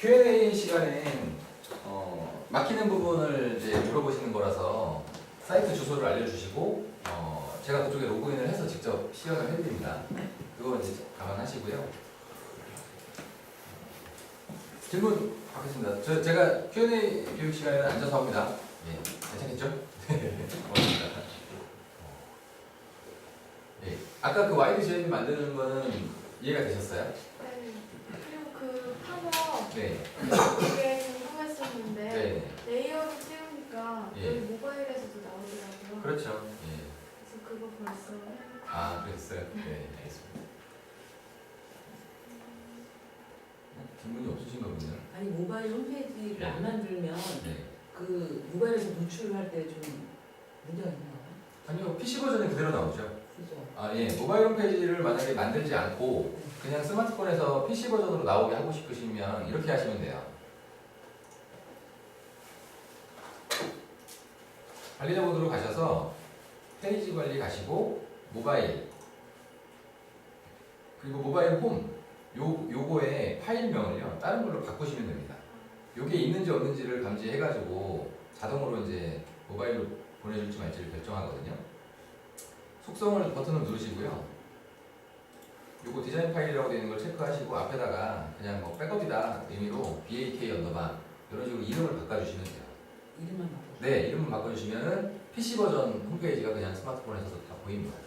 Q&A 시간에 막히는 부분을 이제 물어보시는 거라서 사이트 주소를 알려주시고 제가 그쪽에 로그인을 해서 직접 시연을 해드립니다. 그거 이제 감안하시고요. 질문 받겠습니다. 제가 Q&A 교육 시간에는 앉아서 합니다. 예, 괜찮겠죠? 고맙습니다. 예, 아까 그 YDGM 만드는 거는 이해가 되셨어요? 네. 그리고 그 팝업 네. 그게 궁금했었는데 네. 레이어로 띄우니까 예. 여기 모바일에서도 나오더라고요. 그렇죠. 예. 그래서 그거 벌써 아, 그랬어요? 네, 알겠습니다. 질문이 없으신가 보네요. 아니 모바일 홈페이지를 네. 안 만들면 네. 그 모바일에서 노출할 때 좀 문제가 있나요? 아니요, PC 버전이 그대로 나오죠. 그죠? 아, 예. 모바일 홈페이지를 만약에 만들지 않고 그냥 스마트폰에서 PC 버전으로 나오게 하고 싶으시면 이렇게 하시면 돼요. 관리자 모드로 가셔서 페이지 관리 가시고 모바일 그리고 모바일 홈 요거의 파일명을요 다른 걸로 바꾸시면 됩니다. 요게 있는지 없는지를 감지해가지고 자동으로 이제 모바일로 보내줄지 말지를 결정하거든요. 속성을 버튼을 누르시고요. 요거 디자인 파일이라고 되어 있는 걸 체크하시고 앞에다가 그냥 뭐 백업이다 의미로 BAK 언더바 이런 식으로 이름을 바꿔주시면 돼요. 이름만 바꿔. 네, 이름을 바꿔주시면은 PC 버전 홈페이지가 그냥 스마트폰에서도 다 보입니다.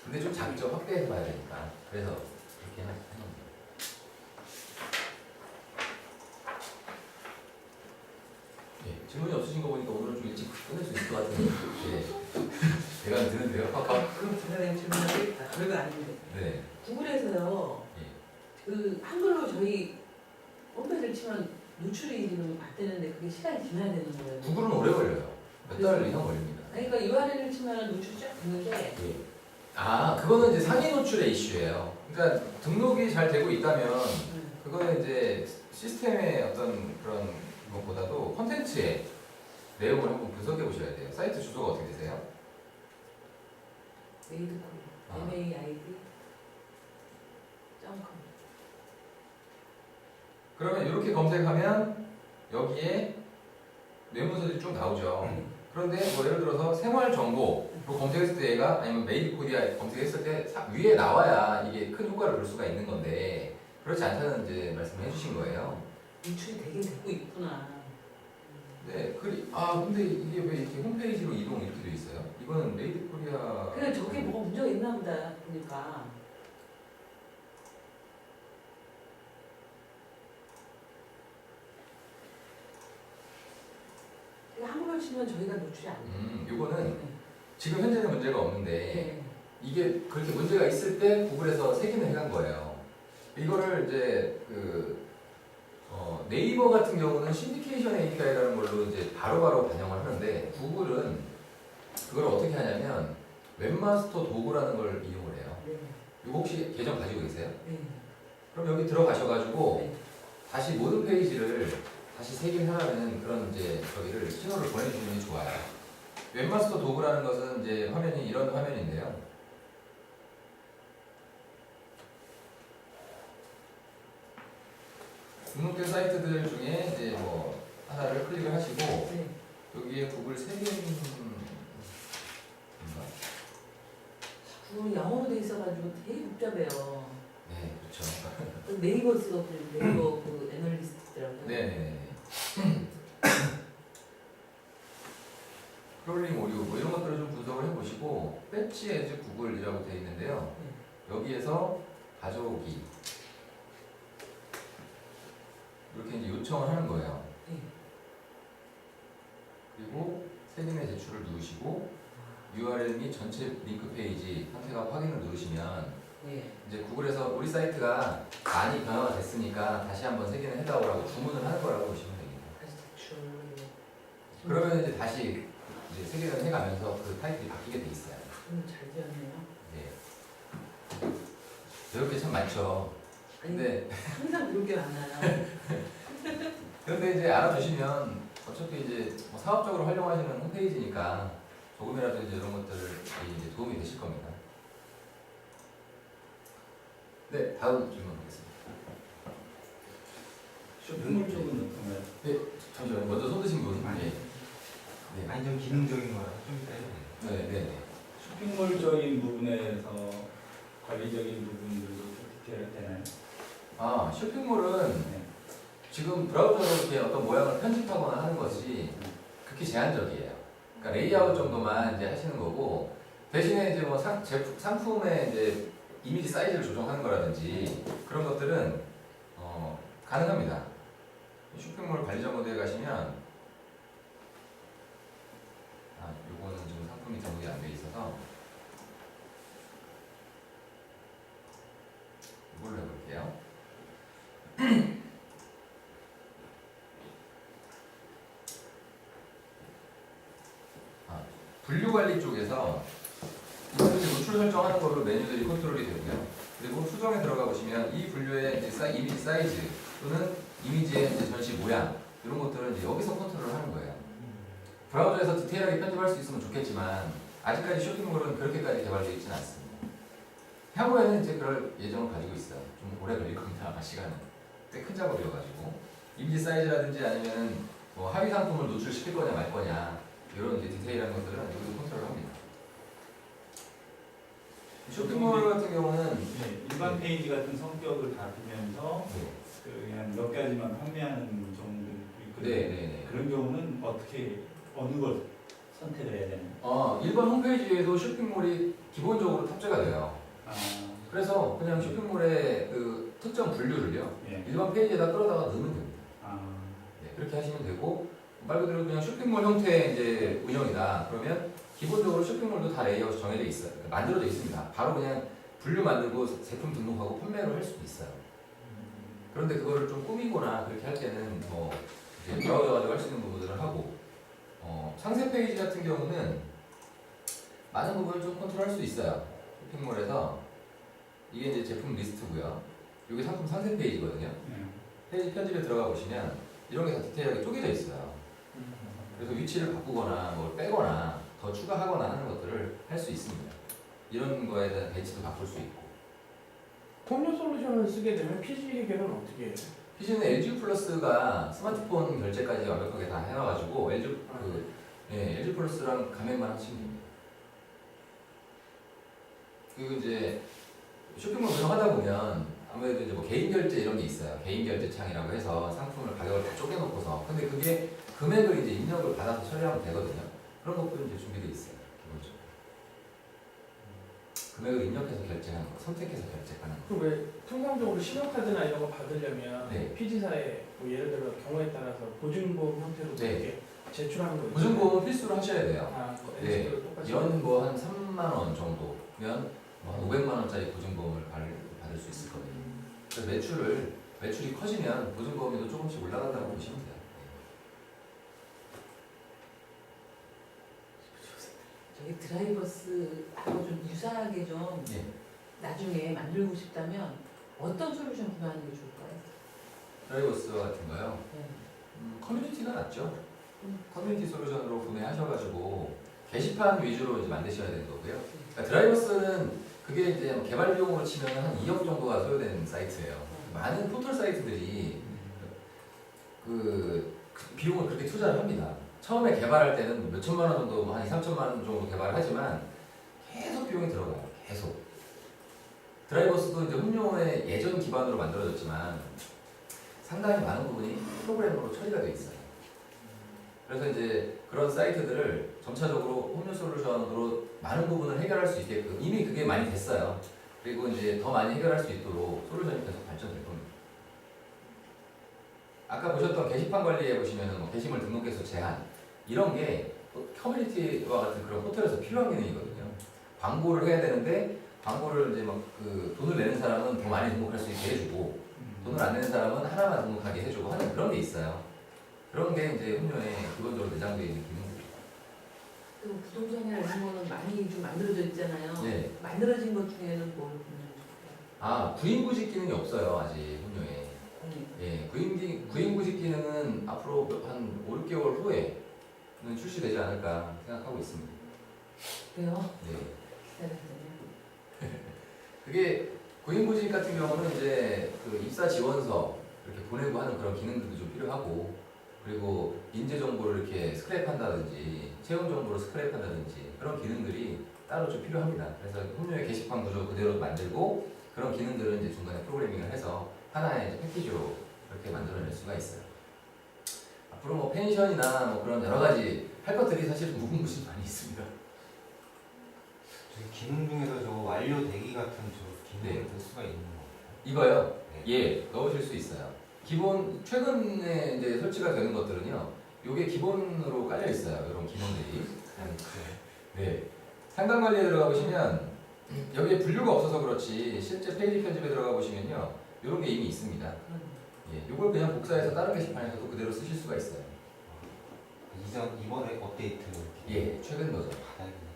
근데 좀 작죠? 확대해서 봐야 되니까. 그래서 그렇게 해놓습니다. 예, 질문이 없으신 거 보니까 오늘은 좀 일찍 끝낼 수 있을 것 같은데. 예. 대강 드는데요. 그럼 제가 내가 질문하겠다. 별거 아닌데. 네. 구글에서요. 예. 그 한글로 저희 홈페이지를 치면 노출이 지금 맞대는데 그게 시간이 지나야 되는 거예요. 구글은 오래 걸려요. 몇 달 이상 걸립니다. 그러니까 URL을 치면 노출이 쫙 되는데 예. 아, 그거는 이제 상위 노출의 이슈예요. 그러니까 등록이 잘 되고 있다면 그거는 이제 시스템의 어떤 그런 것보다도 컨텐츠의 내용을 한번 분석해 보셔야 돼요. 사이트 주소가 어떻게 되세요? 메이드 아. 코리아 MAID .com 그러면 이렇게 검색하면 여기에 뇌문서들이 쭉 나오죠. 그런데 뭐 예를 들어서 생활정보로 검색했을 때 얘가 아니면 메이드 코리아 검색했을 때 위에 나와야 이게 큰 효과를 볼 수가 있는 건데 그렇지 않다는 이제 말씀을 해주신 거예요. 노출이 되긴 되고 있구나. 네, 근데 이게 왜 이렇게 홈페이지로 이동 이렇게 돼 있어요? 이거는 메이드 코리아. 그래 저게 뭐가 문제가 있나 보다 보니까. 한국어 치면 저희가 노출이 안 돼요. 요거는 지금 현재는 문제가 없는데 네. 이게 그렇게 문제가 있을 때 구글에서 색인을 해간 거예요. 이거를 이제 네이버 같은 경우는 신디케이션 API라는 걸로 이제 바로바로 반영을 하는데 구글은 그걸 어떻게 하냐면 웹마스터 도구라는 걸 이용을 해요. 네. 이거 혹시 계정 가지고 계세요? 네. 그럼 여기 들어가셔가지고 네. 다시 모든 페이지를 다시 색인하라는 그런 이제 저기를 신호를 보내주시는 게 좋아요. 웹마스터 도구라는 것은 이제 화면이 이런 화면인데요. 등록된 사이트들 중에 이제 뭐 하나를 클릭을 하시고 네. 여기에 구글 색인인가? 구글은 영어로 돼 있어가지고 되게 복잡해요. 네, 그렇죠. 그 네이버 쓰고 네이버 그 애널리스트더라고요. 네네네. 크롤링 오류 뭐 이런 것들을 좀 분석을 해보시고 배치 에즈 구글이라고 되어 있는데요. 여기에서 가져오기 이렇게 이제 요청을 하는 거예요. 네. 그리고 색인의 제출을 누르시고 URL 및 전체 링크 페이지 상태가 확인을 누르시면 네. 이제 구글에서 우리 사이트가 많이 변화가 됐으니까 다시 한번 색인을 해달라고 주문을 하는 거라고 보시면 됩니다. 다시 대출. 그러면 이제 다시 이제 색인을 해가면서 그 타입이 바뀌게 돼 있어요. 잘 되었네요. 네. 이렇게 참 많죠. 아니 근데 항상 그럴 게 많아요. 그런데 이제 알아두시면 어차피 이제 뭐 사업적으로 활용하시는 홈페이지니까 조금이라도 이제 이런 것들이 이제 도움이 되실 겁니다. 네, 다음 질문 보겠습니다. 쇼핑몰 쪽은 어떤가요? 네, 잠시만요. 먼저 손 드신 분. 아니. 네. 네. 아니 좀 기능적인 거라 좀 이따 해요. 네, 네. 쇼핑몰적인 부분에서 관리적인 부분들도 좀 디테일하게 되나요? 아, 쇼핑몰은 네. 지금 브라우저로 이렇게 어떤 모양을 편집하거나 하는 것이 극히 제한적이에요. 그러니까 레이아웃 정도만 이제 하시는 거고, 대신에 이제 뭐 상품의 이제 이미지 사이즈를 조정하는 거라든지 그런 것들은 가능합니다. 쇼핑몰 관리 정보대에 가시면 요거는 지금 상품이 등록이 안 돼 있어서 이걸로 해볼게요. 분류 관리 쪽에서 이거는 이제 노출 설정하는 걸로 메뉴들이 컨트롤이 되고요. 그리고 수정에 들어가 보시면 이 분류의 이제 이미지 사이즈 또는 이미지의 이제 전시 모양 이런 것들은 이제 여기서 컨트롤을 하는 거예요. 브라우저에서 디테일하게 편집할 수 있으면 좋겠지만 아직까지 쇼핑몰은 그렇게까지 개발되어 있지는 않습니다. 향후에는 이제 그럴 예정을 가지고 있어요. 좀 오래 걸릴 겁니다. 아마 시간은 꽤 큰 작업이어가지고 이미지 사이즈라든지 아니면 뭐 하위 상품을 노출시킬 거냐 말 거냐 이런 이제 디테일한 것들은 여기서 컨트롤합니다. 쇼핑몰 같은 경우는 네, 일반 페이지 같은 성격을 다루면서 그냥 몇 가지만 판매하는 종들도 있거든요. 네네네. 그런 경우는 어떻게 어느 걸 선택을 해야 되나요? 일반 홈페이지에도 쇼핑몰이 기본적으로 탑재가 돼요. 아, 그래서 그냥 쇼핑몰의 그 특정 분류를요 예. 일반 페이지에다 끌어다가 넣으면 됩니다. 아, 네, 그렇게 하시면 되고 말 그대로 그냥 쇼핑몰 형태의 이제 운영이다. 그러면 기본적으로 쇼핑몰도 다 레이아웃이 정해져 있어요. 만들어져 있습니다. 바로 그냥 분류 만들고 제품 등록하고 판매를 할 수도 있어요. 그런데 그거를 좀 꾸미거나 그렇게 할 때는 뭐 이제 브라우저 가지고 할 수 있는 부분들을 하고 상세 페이지 같은 경우는 많은 부분을 좀 컨트롤할 수 있어요. 쇼핑몰에서 이게 이제 제품 리스트고요. 이게 상품 상세 페이지거든요. 예. 페이지 편집에 들어가 보시면 이런 게 다 디테일하게 쪼개져 있어요. 그래서 위치를 바꾸거나 뭘 빼거나 더 추가하거나 하는 것들을 할 수 있습니다. 이런 거에 대한 배치도 바꿀 수 있고. 홈료 솔루션을 쓰게 되면 PG 해결은 어떻게 해요? PG는 LG 플러스가 스마트폰 결제까지 완벽하게 다 해놔가지고 LG 플러스랑 가맹만 하시면 됩니다. 그리고 이제 쇼핑몰 운영하다 보면 아무래도 이제 뭐 개인 결제 이런 게 있어요. 개인 결제 창이라고 해서 상품을 가격을 다 쪼개놓고서 근데 그게 금액을 이제 입력을 받아서 처리하면 되거든요. 그런 것들은 이제 준비되어 있어요. 기본적으로. 금액을 입력해서 결제하는 거, 선택해서 결제하는 거. 그럼 왜 통상적으로 신용카드나 이런 거 받으려면 네. PG사에 뭐 예를 들어 경우에 따라서 보증보험 형태로 네. 이렇게 제출하는 거 있잖아요. 보증보험은 필수로 하셔야 돼요. 아, 네. 똑같이 연 뭐 한 3만 원 정도면 뭐 한 500만 원짜리 보증보험을 받을 수 있을 거예요. 그래서 매출이 커지면 보증보험료도 조금씩 올라간다고 보시면 돼요. 저희 드라이버스하고 좀 유사하게 좀 네. 나중에 만들고 싶다면 어떤 솔루션 구매하는 게 좋을까요? 드라이버스 같은 거요. 네. 커뮤니티가 낫죠. 커뮤니티 솔루션으로 구매하셔가지고 게시판 위주로 이제 만드셔야 되는 거고요. 그러니까 드라이버스는 그게 이제 뭐 개발 비용으로 치면 한 2억 정도가 소요되는 사이트예요. 많은 포털 사이트들이 그 비용을 그렇게 투자를 합니다. 처음에 개발할 때는 몇 천만 원 정도, 한 2, 3천만 원 정도 개발을 하지만 계속 비용이 들어가요. 계속. 드라이버스도 이제 홈료의 예전 기반으로 만들어졌지만 상당히 많은 부분이 프로그램으로 처리가 되어 있어요. 그래서 이제 그런 사이트들을 점차적으로 홈료 솔루션으로 많은 부분을 해결할 수 있게끔 이미 그게 많이 됐어요. 그리고 이제 더 많이 해결할 수 있도록 솔루션이 계속 발전될 겁니다. 아까 보셨던 게시판 관리해 보시면은 뭐 게시물 등록 개수 제한 이런 게 커뮤니티와 같은 그런 호텔에서 필요한 기능이거든요. 광고를 해야 되는데 광고를 이제 막 그 돈을 내는 사람은 더 많이 등록할 수 있게 해주고 돈을 안 내는 사람은 하나만 등록하게 해주고 하는 그런 게 있어요. 그런 게 이제 홈료에 기본적으로 내장되어 있는 기능들이에요. 그리고 부동산이나 이런 거는 많이 좀 만들어져 있잖아요. 네. 만들어진 것 중에는 뭘 보면 좋을까요? 구인구직 기능이 없어요 아직 홈료에. 예, 구인구직 기능은 앞으로 한 5, 6개월 후에는 출시되지 않을까 생각하고 있습니다. 그래요? 네. 기다렸더니 그게 구인구직 같은 경우는 이제 그 입사 지원서 이렇게 보내고 하는 그런 기능들도 좀 필요하고, 그리고 인재 정보를 이렇게 스크랩한다든지 채용 정보를 스크랩한다든지 그런 기능들이 따로 좀 필요합니다. 그래서 홈료의 게시판 구조 그대로 만들고 그런 기능들은 이제 중간에 프로그래밍을 해서 하나의 이제 패키지로 이렇게 만들어낼 수가 있어요. 앞으로 뭐 펜션이나 뭐 그런 여러 가지 할 것들이 사실 무궁무진 많이 있습니다. 저희 기능 중에서 저 완료 대기 같은 저 기능을 네. 넣을 수가 있는 건가요? 이거요. 네. 예, 넣으실 수 있어요. 기본 최근에 이제 설치가 되는 것들은요. 요게 기본으로 깔려 있어요. 이런 기능들이. 네. 상단 관리에 들어가 보시면 여기에 분류가 없어서 그렇지 실제 페이지 편집에 들어가 보시면요. 이런 게 이미 있습니다. 예, 요걸 그냥 복사해서 다른 게시판에서도 그대로 쓰실 수가 있어요. 이번에 업데이트 예, 최근 버전. 받아야겠네.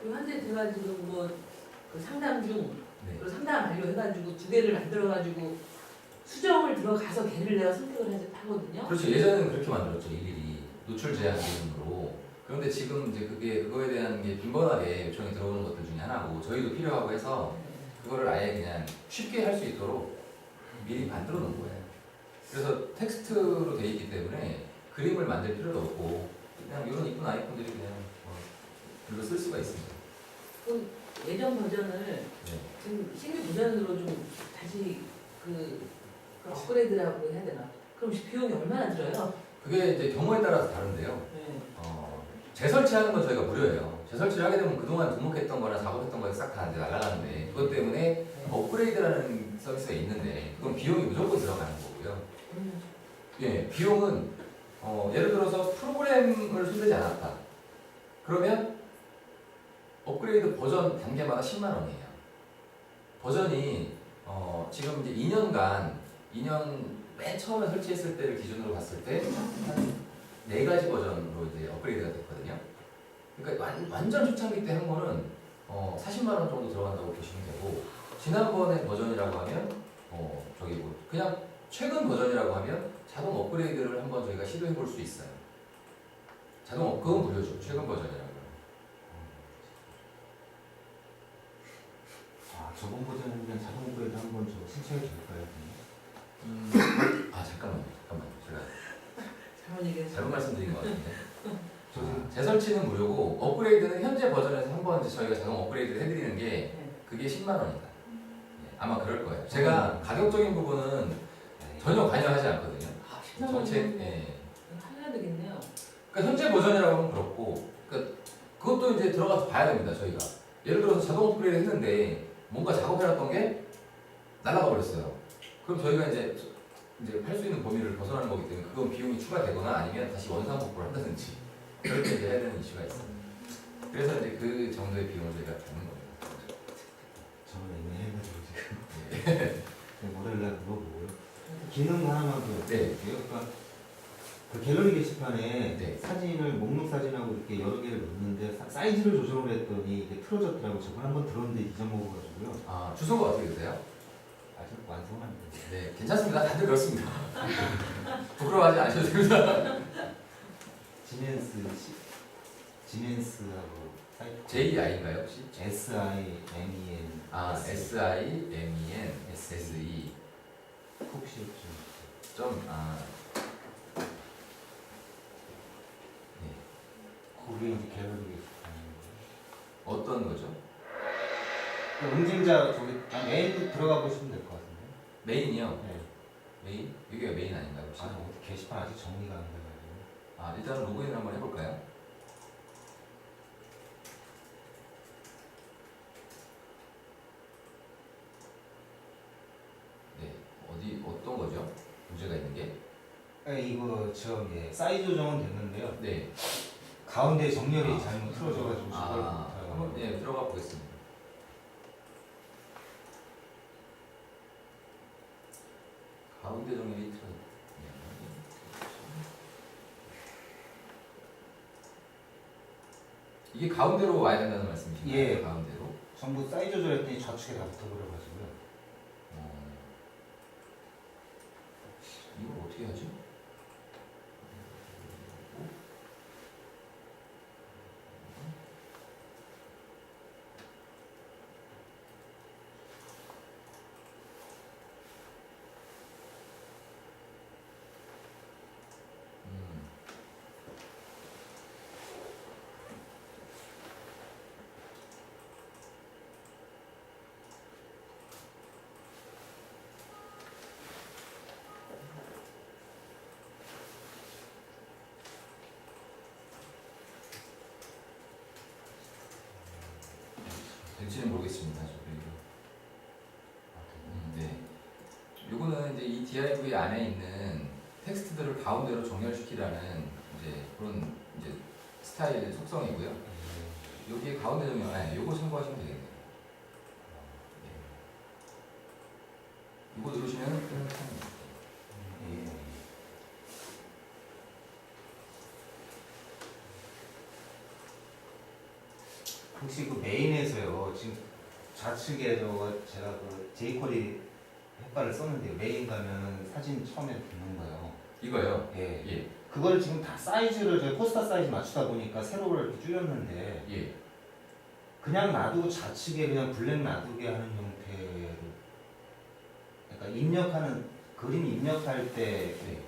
그 현재 돼가지고 뭐그 상담 중 네. 그리고 상담 완료해가지고 두 개를 만들어가지고 수정을 들어가서 걔를 내가 선택을 하거든요. 그렇죠. 예전에는 그렇게 만들었죠. 일일이 노출 제한 기능으로. 그런데 지금 이제 그거에 대한 게 빈번하게 요청이 들어오는 것들 중에 하나고 저희도 필요하고 해서 그거를 아예 그냥 쉽게 할 수 있도록 미리 만들어 놓은 거예요. 그래서 텍스트로 돼 있기 때문에 그림을 만들 필요도 없고 그냥 이런 이쁜 아이콘들이 그냥 글로 쓸 수가 있습니다. 그 예전 버전을 네. 지금 신규 버전으로 좀 다시 그 업그레이드라고 해야 되나? 그럼 비용이 얼마나 들어요? 그게 이제 경우에 따라서 다른데요. 네. 재설치하는 건 저희가 무료예요. 재설치를 하게 되면 그동안 등록했던 거나 작업했던 거에 싹 다 날아가는데 그것 때문에 업그레이드라는 서비스가 있는데 그건 비용이 무조건 들어가는 거고요. 예, 비용은 예를 들어서 프로그램을 손대지 않았다. 그러면 업그레이드 버전 단계마다 10만 원이에요. 버전이 지금 이제 2년 맨 처음에 설치했을 때를 기준으로 봤을 때 한 4가지 버전으로 이제 업그레이드가 됐거든요. 그러니까 완전 초창기 때 한 거는 40만 원 정도 들어간다고 보시면 되고 지난번에 버전이라고 하면 저기 뭐 그냥 최근 버전이라고 하면 자동 업그레이드를 한번 저희가 시도해 볼 수 있어요. 그건 무료죠. 최근 버전이라고. 저번 버전이면 자동 업그레이드 한번 저 신청해 줄까요? 잠깐만요. 제가 잘못 얘기했어요. 잘못 말씀드린 것 같은데. 저 재설치는 무료고 업그레이드는 현재 버전에서 한번 이제 저희가 자동 업그레이드를 해드리는 게 네. 그게 10만 원이다. 예, 아마 그럴 거예요. 제가 가격적인 부분은 네. 전혀 관여하지 않거든요. 아, 10만 정책, 원 예. 해야 되겠네요. 그러니까 현재 버전이라고 하면 그렇고, 그러니까 그것도 이제 들어가서 봐야 됩니다. 저희가 예를 들어서 자동 업그레이드 했는데 뭔가 작업해놨던 게 날아가 버렸어요. 그럼 저희가 이제 할 수 있는 범위를 벗어나는 거기 때문에 그건 비용이 추가되거나 아니면 다시 원상 복구를 한다든지 그렇게 이제 해야 되는 이슈가 있어요. 그래서 이제 그 정도의 비용을 저희가 받는 겁니다. 저는 애매해가지고 지금 모델라 물어보고요. 기능 하나만 더 네. 드릴게요. 그러니까 그 갤러리 게시판에 네. 사진을 목록 사진하고 이렇게 여러 개를 넣는데 사이즈를 조정을 했더니 이게 틀어졌더라고. 저걸 한번 들었는데 잊어먹어가지고요. 주소가 어떻게 되세요? 아직 완성은 안 됐어요. 네, 괜찮습니다. 다들 그렇습니다. 부끄러워하지 않으셔도 됩니다. 지멘스하고 사이트 JI인가요 혹시? SIMEN SIMEN SE 혹시 좀 네. 거기 이제 갤러리 게시판 어떤 거죠? 응징자 저기 메인 들어가 보시면 될 것 같은데. 메인이요? 네. 메인? 여기가 메인 아닌가요 혹시? 어디 게시판 아직 정리가 안 돼가지고. 일단 로그인을 한번 해볼까요? 네, 어떤 거죠? 문제가 있는 게? 이거 저기 사이즈 조정은 됐는데요. 네. 가운데 정렬이 잘못 틀어져가지고 저걸 한번 들어가 보겠습니다. 가운데 정렬이 이게 가운데로 와야 된다는 말씀이신가요? 예. 가운데로. 전부 사이즈 조절했더니 좌측에 다 붙어버려가지고요. 이걸 어떻게 하지? 될지는 모르겠습니다. 네. 요거는 이제 이 div 안에 있는 텍스트들을 가운데로 정렬시키라는 이제 그런 이제 스타일 속성이고요. 여기에 가운데 정렬, 요거 참고하시면 되겠네요. 이거 누르시면 끝납니다. 혹시 그 메인에서요 지금 좌측에 제가 그 jQuery 햇발을 썼는데 메인 가면 사진 처음에 붙는 거요. 이거요? 예. 예. 그걸 지금 다 사이즈를 저희 포스터 사이즈 맞추다 보니까 세로를 이렇게 줄였는데 예. 그냥 놔두고 좌측에 그냥 블랙 놔두게 하는 형태로 그러니까 입력하는 그림 입력할 때 네.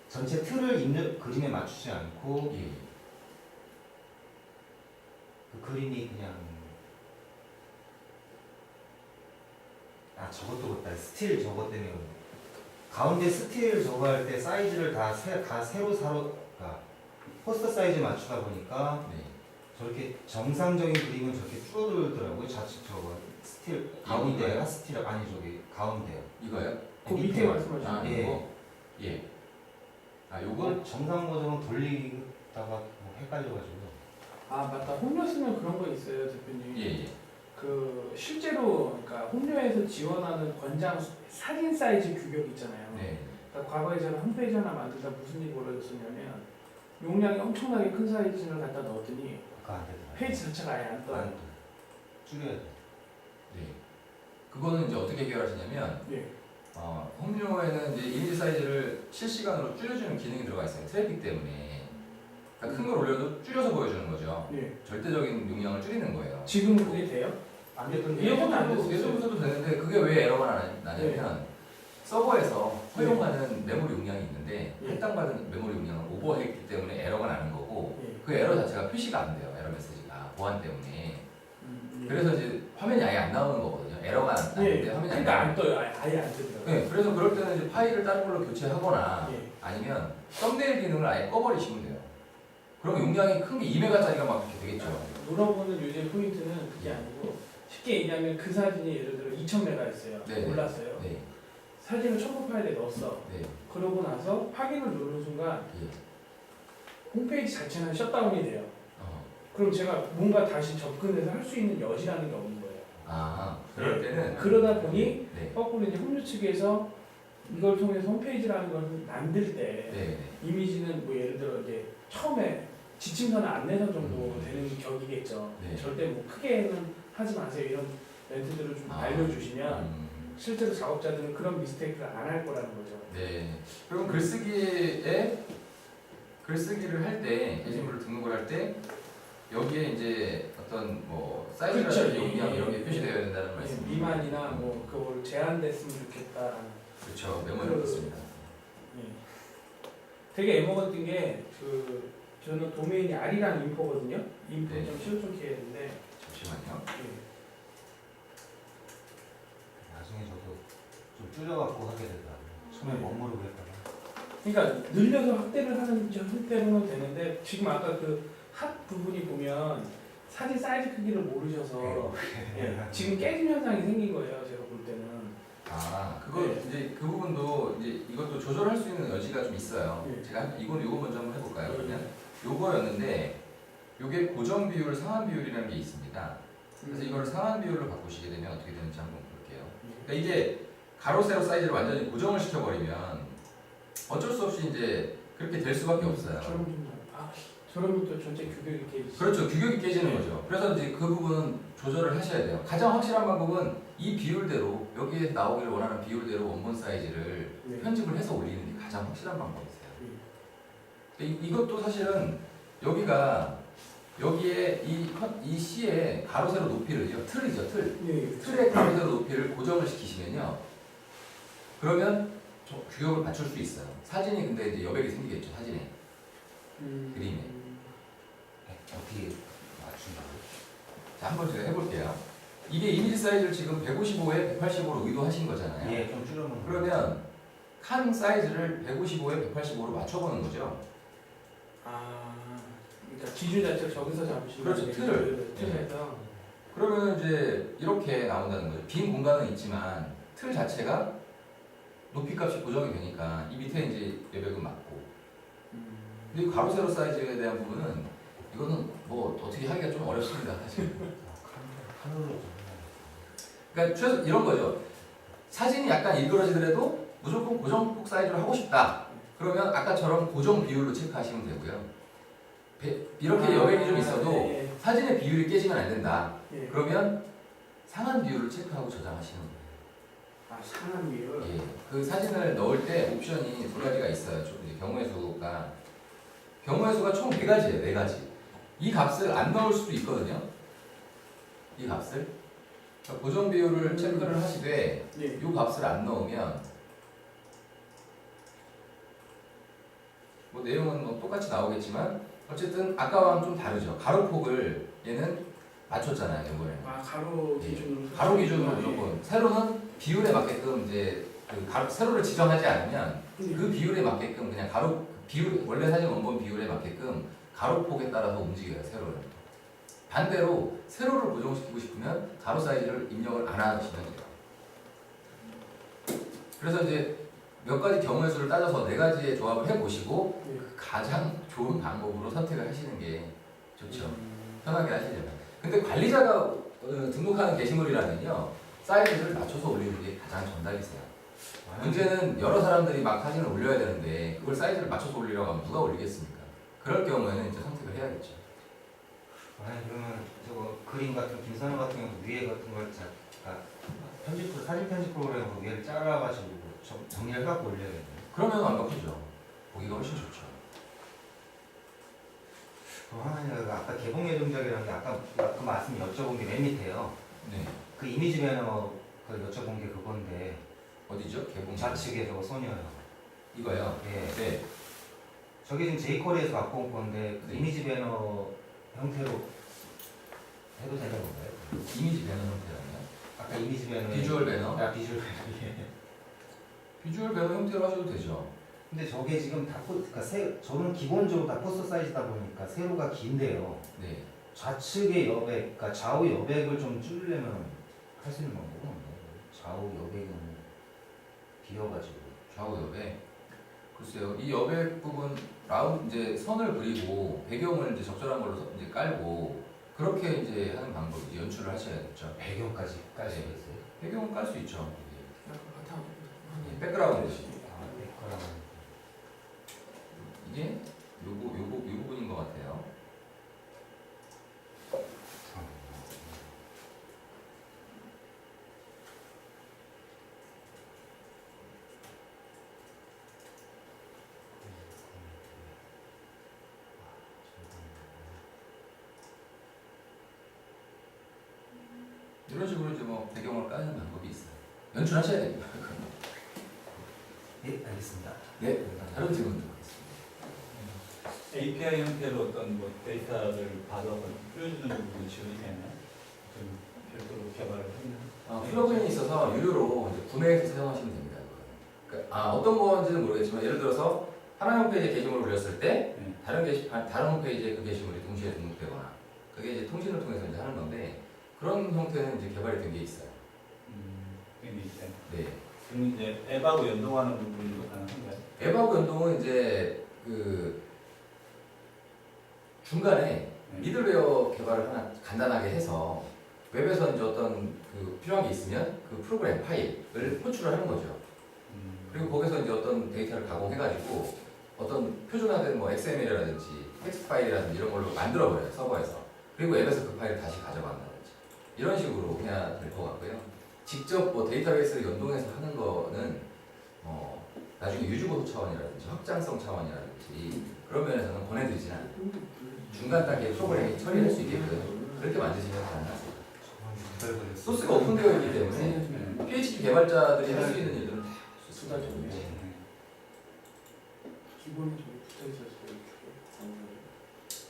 전체 틀을 그림에 맞추지 않고 예. 그 그림이 그냥 저것도 그렇다 스틸 저것 때문에 가운데 스틸 저거 할 때 사이즈를 다 세로 그러니까 포스터 사이즈 맞추다 보니까 네. 저렇게 정상적인 그림은 저렇게 줄어들더라고요. 좌측 저거 스틸 가운데가 스틸 아니 저기 가운데요. 이거요? 그 밑에 말씀하시는 예. 요거? 예. 요건 이건 정상 버전은 돌리다가 뭐 헷갈려가지고. 아 맞다. 홈료 쓰면 그런 거 있어요, 대표님. 예. 그 실제로 그러니까 홈료에서 지원하는 권장 사진 사이즈 규격 있잖아요. 네. 그러니까 과거에 저는 홈페이지 하나 만들다 무슨 일이 벌어졌었냐면 용량이 엄청나게 큰 사이즈를 갖다 넣었더니 아까 안 되더라고요. 페이지 자체가 아예 안 떠요. 안 줄여야 돼. 네. 그거는 이제 어떻게 해결하시냐면 예. 홈료에는 이제 이미지 사이즈를 실시간으로 줄여주는 기능이 들어가 있어요. 트래픽 때문에. 그러니까 큰 걸 올려도 줄여서 보여주는 거죠. 예. 절대적인 용량을 줄이는 거예요. 지금 그게 돼요? 안 되던데. 이어폰은 안 됐어요. 예전부터도 되는데 그게 왜 에러가 나냐면 서버에서 허용하는 메모리 용량이 있는데 예. 할당받은 메모리 용량을 오버했기 때문에 에러가 나는 거고 예. 그 에러 자체가 표시가 안 돼요. 에러 메시지가 보안 때문에. 예. 그래서 이제 화면이 아예 안 나오는 거거든요. 에러가 나는데 예. 화면이 그러니까 안 안 떠요. 아예 안 뜨더라고요. 네, 그래서 그럴 때는 이제 파일을 다른 걸로 교체하거나 예. 아니면 썸네일 기능을 아예 꺼버리시면 돼요. 그럼 용량이 큰 게 2메가짜리가 막 그렇게 되겠죠. 물어보는 요즘 포인트는 그게 아니고 쉽게 얘기하면 그 사진이 예를 들어 2000메가였어요. 네. 몰랐어요. 네, 사진을 첨부 파일에 넣었어. 네, 그러고 나서 확인을 누르는 순간 예. 홈페이지 자체는 셧다운이 돼요. 그럼 제가 뭔가 다시 접근해서 할 수 있는 여지라는 게 없는 거예요. 그럴 때는 그러다 보니 네, 거꾸로 이제 홈류 측에서 이걸 통해서 홈페이지라는 걸 만들 때 네, 네. 이미지는 뭐 예를 들어 이제 처음에 지침서나 안내서 정도 되는 격이겠죠. 네. 절대 뭐 크게는 하지 마세요 이런 멘트들을 좀 알려주시면 실제로 작업자들은 그런 미스테이크를 안 할 거라는 거죠. 네. 그럼 글쓰기를 할 때 게시물을 등록을 할 때 여기에 이제 어떤 뭐 사이즈라든지 그렇죠. 용량 이런 게 예. 표시되어야 된다는 말씀. 미만이나 뭐 그걸 제한됐으면 좋겠다. 그렇죠. 메모해 놓습니다. 예. 되게 애먹었던 게 저는 도메인이 R이랑 인포거든요. 인포 네. 좀 시원찮게 했는데 잠시만요. 예. 나중에 저도 좀 줄여갖고 하게 되더라고요. 처음에 못 모르고 했다가. 그러니까 늘려서 확대를 하는 형태로는 되는데 지금 아까 그 핫 부분이 보면 사진 사이즈 크기를 모르셔서 예, 지금 깨짐 현상이 생긴 거예요. 제가 볼 때는. 그거 네. 이제 그 부분도 이제 이것도 조절할 수 있는 여지가 좀 있어요. 네. 제가 요거 먼저 한번 해볼까요? 네. 그러면 요거였는데 요게 고정 비율, 상한 비율이라는 게 있습니다. 그래서 이거를 상한 비율로 바꾸시게 되면 어떻게 되는지 한번 볼게요. 그러니까 이게 가로 세로 사이즈를 완전히 고정을 시켜버리면 어쩔 수 없이 이제 그렇게 될 수밖에 없어요. 저러면 또 전체 규격이 깨지죠. 그렇죠. 규격이 깨지는 네. 거죠. 그래서 이제 그 부분은 조절을 하셔야 돼요. 가장 확실한 방법은 이 비율대로 여기에 나오기를 원하는 비율대로 원본 사이즈를 네. 편집을 해서 올리는 게 가장 확실한 방법이세요. 네. 이것도 사실은 여기에 이 C의 가로 세로 높이를요. 틀이죠. 네. 틀의 가로 세로 높이를 고정을 시키시면요. 그러면 규격을 맞출 수 있어요. 사진이 근데 이제 여백이 생기겠죠. 사진에. 그림에. 어떻게 맞춘다고? 자, 한번 제가 해볼게요. 이게 이미지 사이즈를 지금 155에 185로 의도하신 거잖아요. 예, 좀 줄여놓은. 그러면 칸 사이즈를 155에 185로 맞춰보는 거죠. 그러니까 기준 자체를 저기서 잡으시면 그렇죠. 틀을. 틀에서 그러면 이제 이렇게 나온다는 거죠. 빈 공간은 있지만 틀 자체가 높이 값이 고정이 되니까 이 밑에 이제 여백은 맞고. 근데 이 가로 세로 사이즈에 대한 부분은 이거는 뭐 어떻게 하기가 좀 어렵습니다, 사실. 하늘로 그러니까 최소 이런 거죠. 사진이 약간 일그러지더라도 무조건 고정폭 사이즈로 하고 싶다. 그러면 아까처럼 고정 비율로 체크하시면 되고요. 이렇게 여백이 좀 있어도 예, 사진의 비율이 깨지면 안 된다. 예. 그러면 상한 비율을 체크하고 저장하시는 거예요. 아, 상한 비율. 예, 그 사진을 넣을 때 옵션이 두 가지가 있어요. 좀 이제 경우의 수가 총 4가지예요. 4가지. 이 값을 안 넣을 수도 있거든요. 이 값을. 그러니까 고정 비율을 체크를 하시되 예. 이 값을 안 넣으면 뭐 내용은 뭐 똑같이 나오겠지만 어쨌든 아까와는 좀 다르죠. 가로폭을 얘는 맞췄잖아요. 이번에. 아, 가로 예. 기준으로. 가로 기준으로 예. 무조건. 세로는 비율에 맞게끔 이제 세로를 지정하지 않으면 그 비율에 맞게끔 그냥 가로 비율 원래 사진 원본 비율에 맞게끔 가로폭에 따라서 움직여요. 세로를. 반대로 세로를 고정시키고 싶으면 가로 사이즈를 입력을 안 하시면 돼요. 그래서 이제 몇 가지 경우의 수를 따져서 4가지의 조합을 해보시고 예. 가장 좋은 방법으로 선택을 하시는 게 좋죠. 음. 편하게 하시려면. 근데 관리자가 등록하는 게시물이라면요 사이즈를 맞춰서 올리는 게 가장 정답이세요. 문제는 여러 사람들이 막 사진을 올려야 되는데 그걸 사이즈를 맞춰서 올리려고 하면 누가 올리겠습니까? 그럴 경우에는 이제 선택을 해야겠죠. 아니 그러면 저거 그림 같은 김선호 같은 경우 위에 같은 걸 사진 편집 프로그램으로 위를 잘라가지고 정리를 갖고 올려야겠네. 그러면 완벽하죠. 보기가 훨씬 좋죠. 하나 아까 개봉 예정작이라는 게 아까 그 말씀 여쭤본 게 맨 밑에요. 네. 그 이미지 배너 그 여쭤본 게 그건데 어디죠? 개봉 좌측에 저거 소녀요. 이거요. 예. 네. 저게 지금 제이코리에서 갖고 온 건데 그 네. 이미지 배너 형태로 해도 되는 건가요? 이미지 배너 형태라면 아까 이미지 배너 비주얼 배너. 아 비주얼 배너. 예. 비주얼 배너 형태로 하셔도 되죠. 근데 저게 지금 그러니까 저는 기본적으로 다 포스터 사이즈다 보니까 세로가 긴데요. 네. 좌측의 여백, 그러니까 좌우 여백을 좀 줄이려면 할 수 있는 방법은 없나요? 좌우 여백은 비어가지고. 좌우 여백. 글쎄요. 이 여백 부분 이제 선을 그리고 배경을 이제 적절한 걸로 이제 깔고 그렇게 이제 하는 방법이지 연출을 하셔야겠죠. 배경까지 깔 수 있어요? 배경은 깔 수 있죠. 바탕. 백그라운드. 아, 백그라운드. 이게 요 부분인 것 같아요. 이런 식으로 이제 뭐 배경을 까는 방법이 있어요. 연출하셔야 됩니다. 네, 알겠습니다. 네, 다른 질문 드리겠습니다. API 형태로 어떤 뭐 데이터를 받아서 뿌려주는 부분이 지원이 되나요? 좀 별도로 개발을 했나요? 플러그인이 있어서 유료로 이제 구매해서 사용하시면 됩니다. 그러니까 어떤 건지는 모르겠지만 예를 들어서 하나 홈페이지에 게시물을 올렸을 때 네. 다른 홈페이지에 그 게시물이 동시에 등록되거나 그게 이제 통신을 통해서 이제 하는 건데 그런 형태는 이제 개발이 된 게 있어요. 그게 이제 네. 그럼 이제 앱하고 연동하는 부분도 가능한가요? 앱하고 연동은 이제 그 중간에 네. 미들웨어 개발을 하나 간단하게 해서 웹에서 이제 어떤 그 필요한 게 있으면 그 프로그램 파일을 호출을 하는 거죠. 그리고 거기서 이제 어떤 데이터를 가공해가지고 어떤 표준화된 뭐 XML이라든지 텍스트 파일이라든지 이런 걸로 만들어버려요 서버에서. 그리고 앱에서 그 파일을 다시 가져간다든지 이런 식으로 해야 될 것 같고요. 직접 뭐 데이터베이스를 연동해서 하는 거는 나중에 유지보수 차원이라든지 확장성 차원이라든지 그런 면에서는 권해드리지는 않아요. 중간 단계 프로그램이 처리할 수 있게끔 그렇게 만드시면 가능하세요. 소스가 오픈되어 있기 때문에 PHP 개발자들이 할 수 있는 일들은 다 수단적으로 기본이 좀 붙어 있었어요.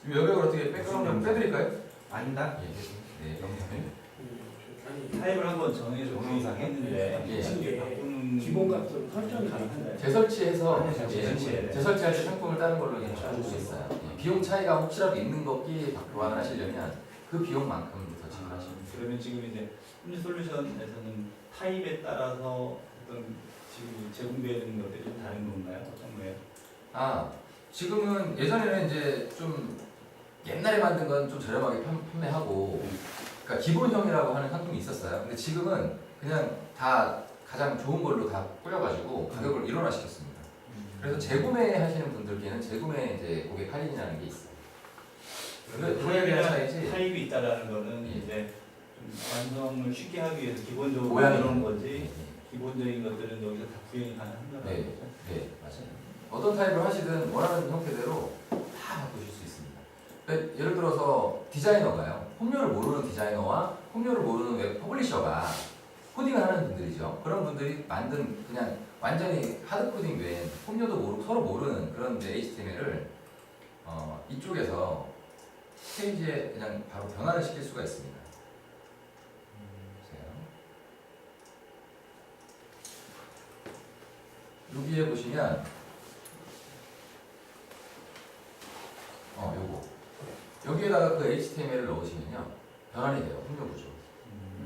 이 여백을 어떻게 백그라운드 빼드릴까요? 아닌다? 네. 아니, 타입을 한번 정해서 동영상에? 했는데 예. 이게 바꾸는 기본 값으로 설정이 가능한가요? 재설치해서 아니요, 재설치해야 재설치할 때 상품을 따는 걸로 이제 알고 있어요. 비용 차이가 혹시라도 있는 것끼리 보완을 하시려면 그 비용만큼 더 지불하시면 돼요. 그러면 지금 이제 홈즈 솔루션에서는 타입에 따라서 어떤 지금 제공되는 것들이 좀 다른 건가요? 어떤 거예요? 아, 지금은 예전에는 이제 좀 옛날에 만든 건 좀 저렴하게 판매하고, 그러니까 기본형이라고 하는 상품이 있었어요. 근데 지금은 그냥 다 가장 좋은 걸로 다 뿌려가지고 가격을 일원화시켰습니다. 그래서 재구매하시는 분들께는 재구매 이제 고객 할인이라는 게 있어요. 타입이나 차이지. 타입이 있다라는 거는 예. 이제 좀 완성을 쉽게 하기 위해서 기본적으로 모양이 그런 네, 거지 기본적인 것들은 여기서 다 구현이 가능한다는 네. 거죠. 네, 맞아요. 어떤 타입을 하시든 원하는 형태대로 다 바꾸실 수 있습니다. 그러니까 예를 들어서 디자이너가요. 홈료를 모르는 디자이너와 홈료를 모르는 웹 퍼블리셔가 코딩을 하는 분들이죠. 그런 분들이 만든 그냥 완전히 하드 코딩 외엔 홈료도 모르고 서로 모르는 그런 HTML을 이쪽에서 페이지에 그냥 바로 변화를 시킬 수가 있습니다. 보세요. 여기에 보시면 요거 여기에다가 그 HTML을 넣으시면요 변환이 돼요. 홈료 구조.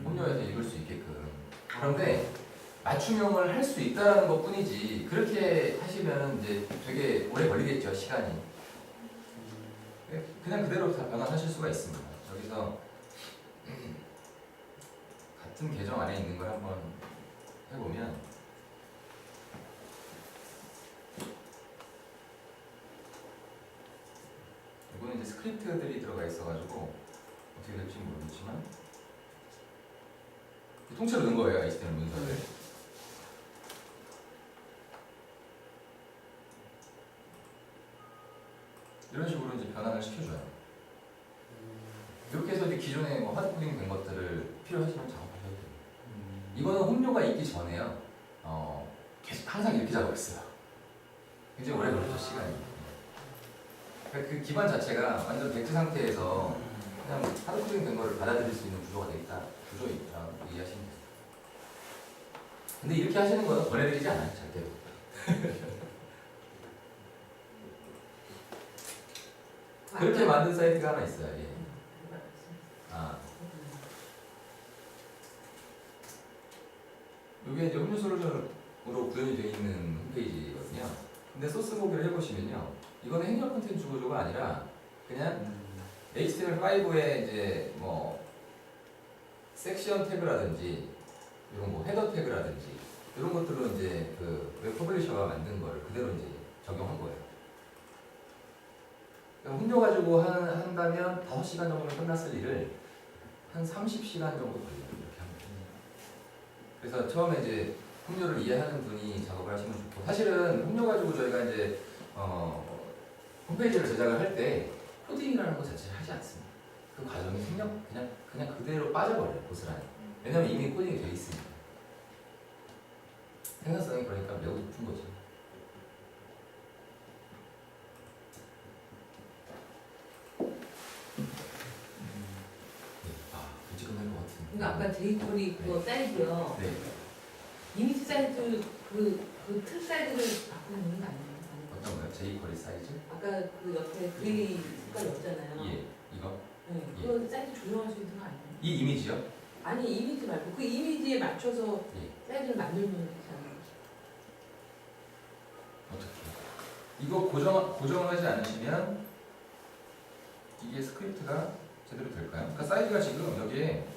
홈료에서 읽을 수 있게끔. 그런데 맞춤형을 할 수 있다라는 것 뿐이지 그렇게 하시면 이제 되게 오래 걸리겠죠, 시간이. 그냥 그대로 다 변환하실 수가 있습니다. 여기서 같은 계정 안에 있는 걸 한번 해보면 이거는 이제 스크립트들이 들어가 있어가지고 어떻게 될지 모르겠지만 통째로 넣은 거예요, HTML 문서를. 이런 식으로 이제 변환을 시켜줘요. 이렇게 해서 이제 기존에 뭐 하드 코딩 된 것들을 필요하시면 작업하셔도 돼요. 이거는 홈료가 있기 전에요. 계속 항상 이렇게 작업했어요. 굉장히 오래 걸렸죠, 시간이. 그러니까 그 기반 자체가 완전 백지 상태에서 그냥 하드 코딩 된 거를 받아들일 수 있는 구조가 돼 있다. 구조라고 이해하시면 돼요. 근데 이렇게 하시는 거는 권해드리지 않아요, 절대로. 그렇게 만든 사이트가 하나 있어요. 예. 아, 이게 이제 홈료 솔루션으로 구현이 되어 있는 홈페이지거든요. 근데 소스 보기를 해보시면요, 이거는 행렬 콘텐츠 구조가 아니라 그냥 HTML5에 이제 뭐 섹션 태그라든지 이런 뭐 헤더 태그라든지 이런 것들로 이제 그 웹 퍼블리셔가 만든 걸 그대로 이제 적용한 거예요. 홈료 가지고 한다면 5시간 정도면 끝났을 일을 한 30시간 정도 걸려요. 이렇게 하면. 그래서 처음에 이제 홈료를 이해하는 분이 작업을 하시면 좋고, 사실은 홈료 가지고 저희가 이제 홈페이지를 제작을 할 때 코딩이라는 것 자체를 하지 않습니다. 그 과정이 그냥 그대로 빠져버려요, 고스란히. 왜냐면 이미 코딩이 되어 있으니까. 생산성이 그러니까 매우 높은 거죠. 일찍 끝날 것 같은데. 그러니까 아까 제이콜이 그거 사이즈요. 네. 이미지 사이즈 그틀 사이즈를 바꾸는 거 아니에요? 어떤 거요? 제이퀄리 사이즈? 아까 그 옆에 그레이 색깔 없잖아요. 예. 이거? 네, 그거 사이즈 조정할 수 있는 거 아니에요? 이 이미지요? 아니 이미지 말고 그 이미지에 맞춰서 예. 사이즈를 만들면 되잖아요. 어떻게? 이거 고정을 하지 않으시면 이게 스크립트가 제대로 될까요? 그러니까 사이즈가 지금 여기에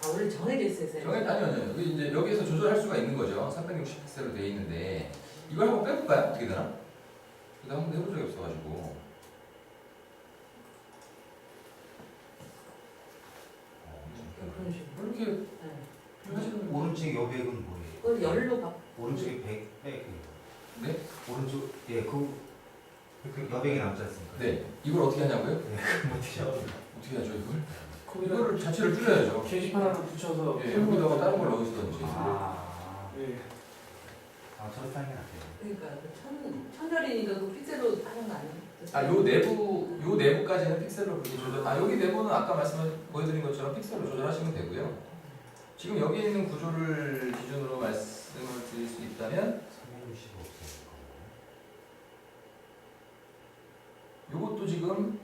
아 원래 정해져 있어요. 아니요. 여기 이제 여기에서 조절할 수가 있는 거죠. 360픽셀로 되어 있는데 이걸 한번 빼볼까요? 어떻게 되나? 이거 한번 해본 적이 없어가지고. 그런 식으로. 이렇게 네. 하시는 거. 오른쪽 여백은 뭐예요? 그걸 열로 바. 오른쪽에 백. 네? 오른쪽 그 여백이 남지 않습니까? 네. 이걸 어떻게 하냐고요? 어떻게 하죠? 어떻게 하죠 이걸? 거기다 이거를 자체를 줄여야죠. 게시판 하나 붙여서 예, 여기다가 다른 걸 넣으시던지. 예. 저렇게 하는 게 낫대요. 그러니까 그 천열이니까 그 픽셀로 하는 거 아니에요? 요 내부까지는 픽셀로 그렇게 조절. 여기 내부는 아까 보여드린 것처럼 픽셀로 조절하시면 되고요. 지금 여기 있는 구조를 기준으로 말씀을 드릴 수 있다면, 360 없어요. 요것도 지금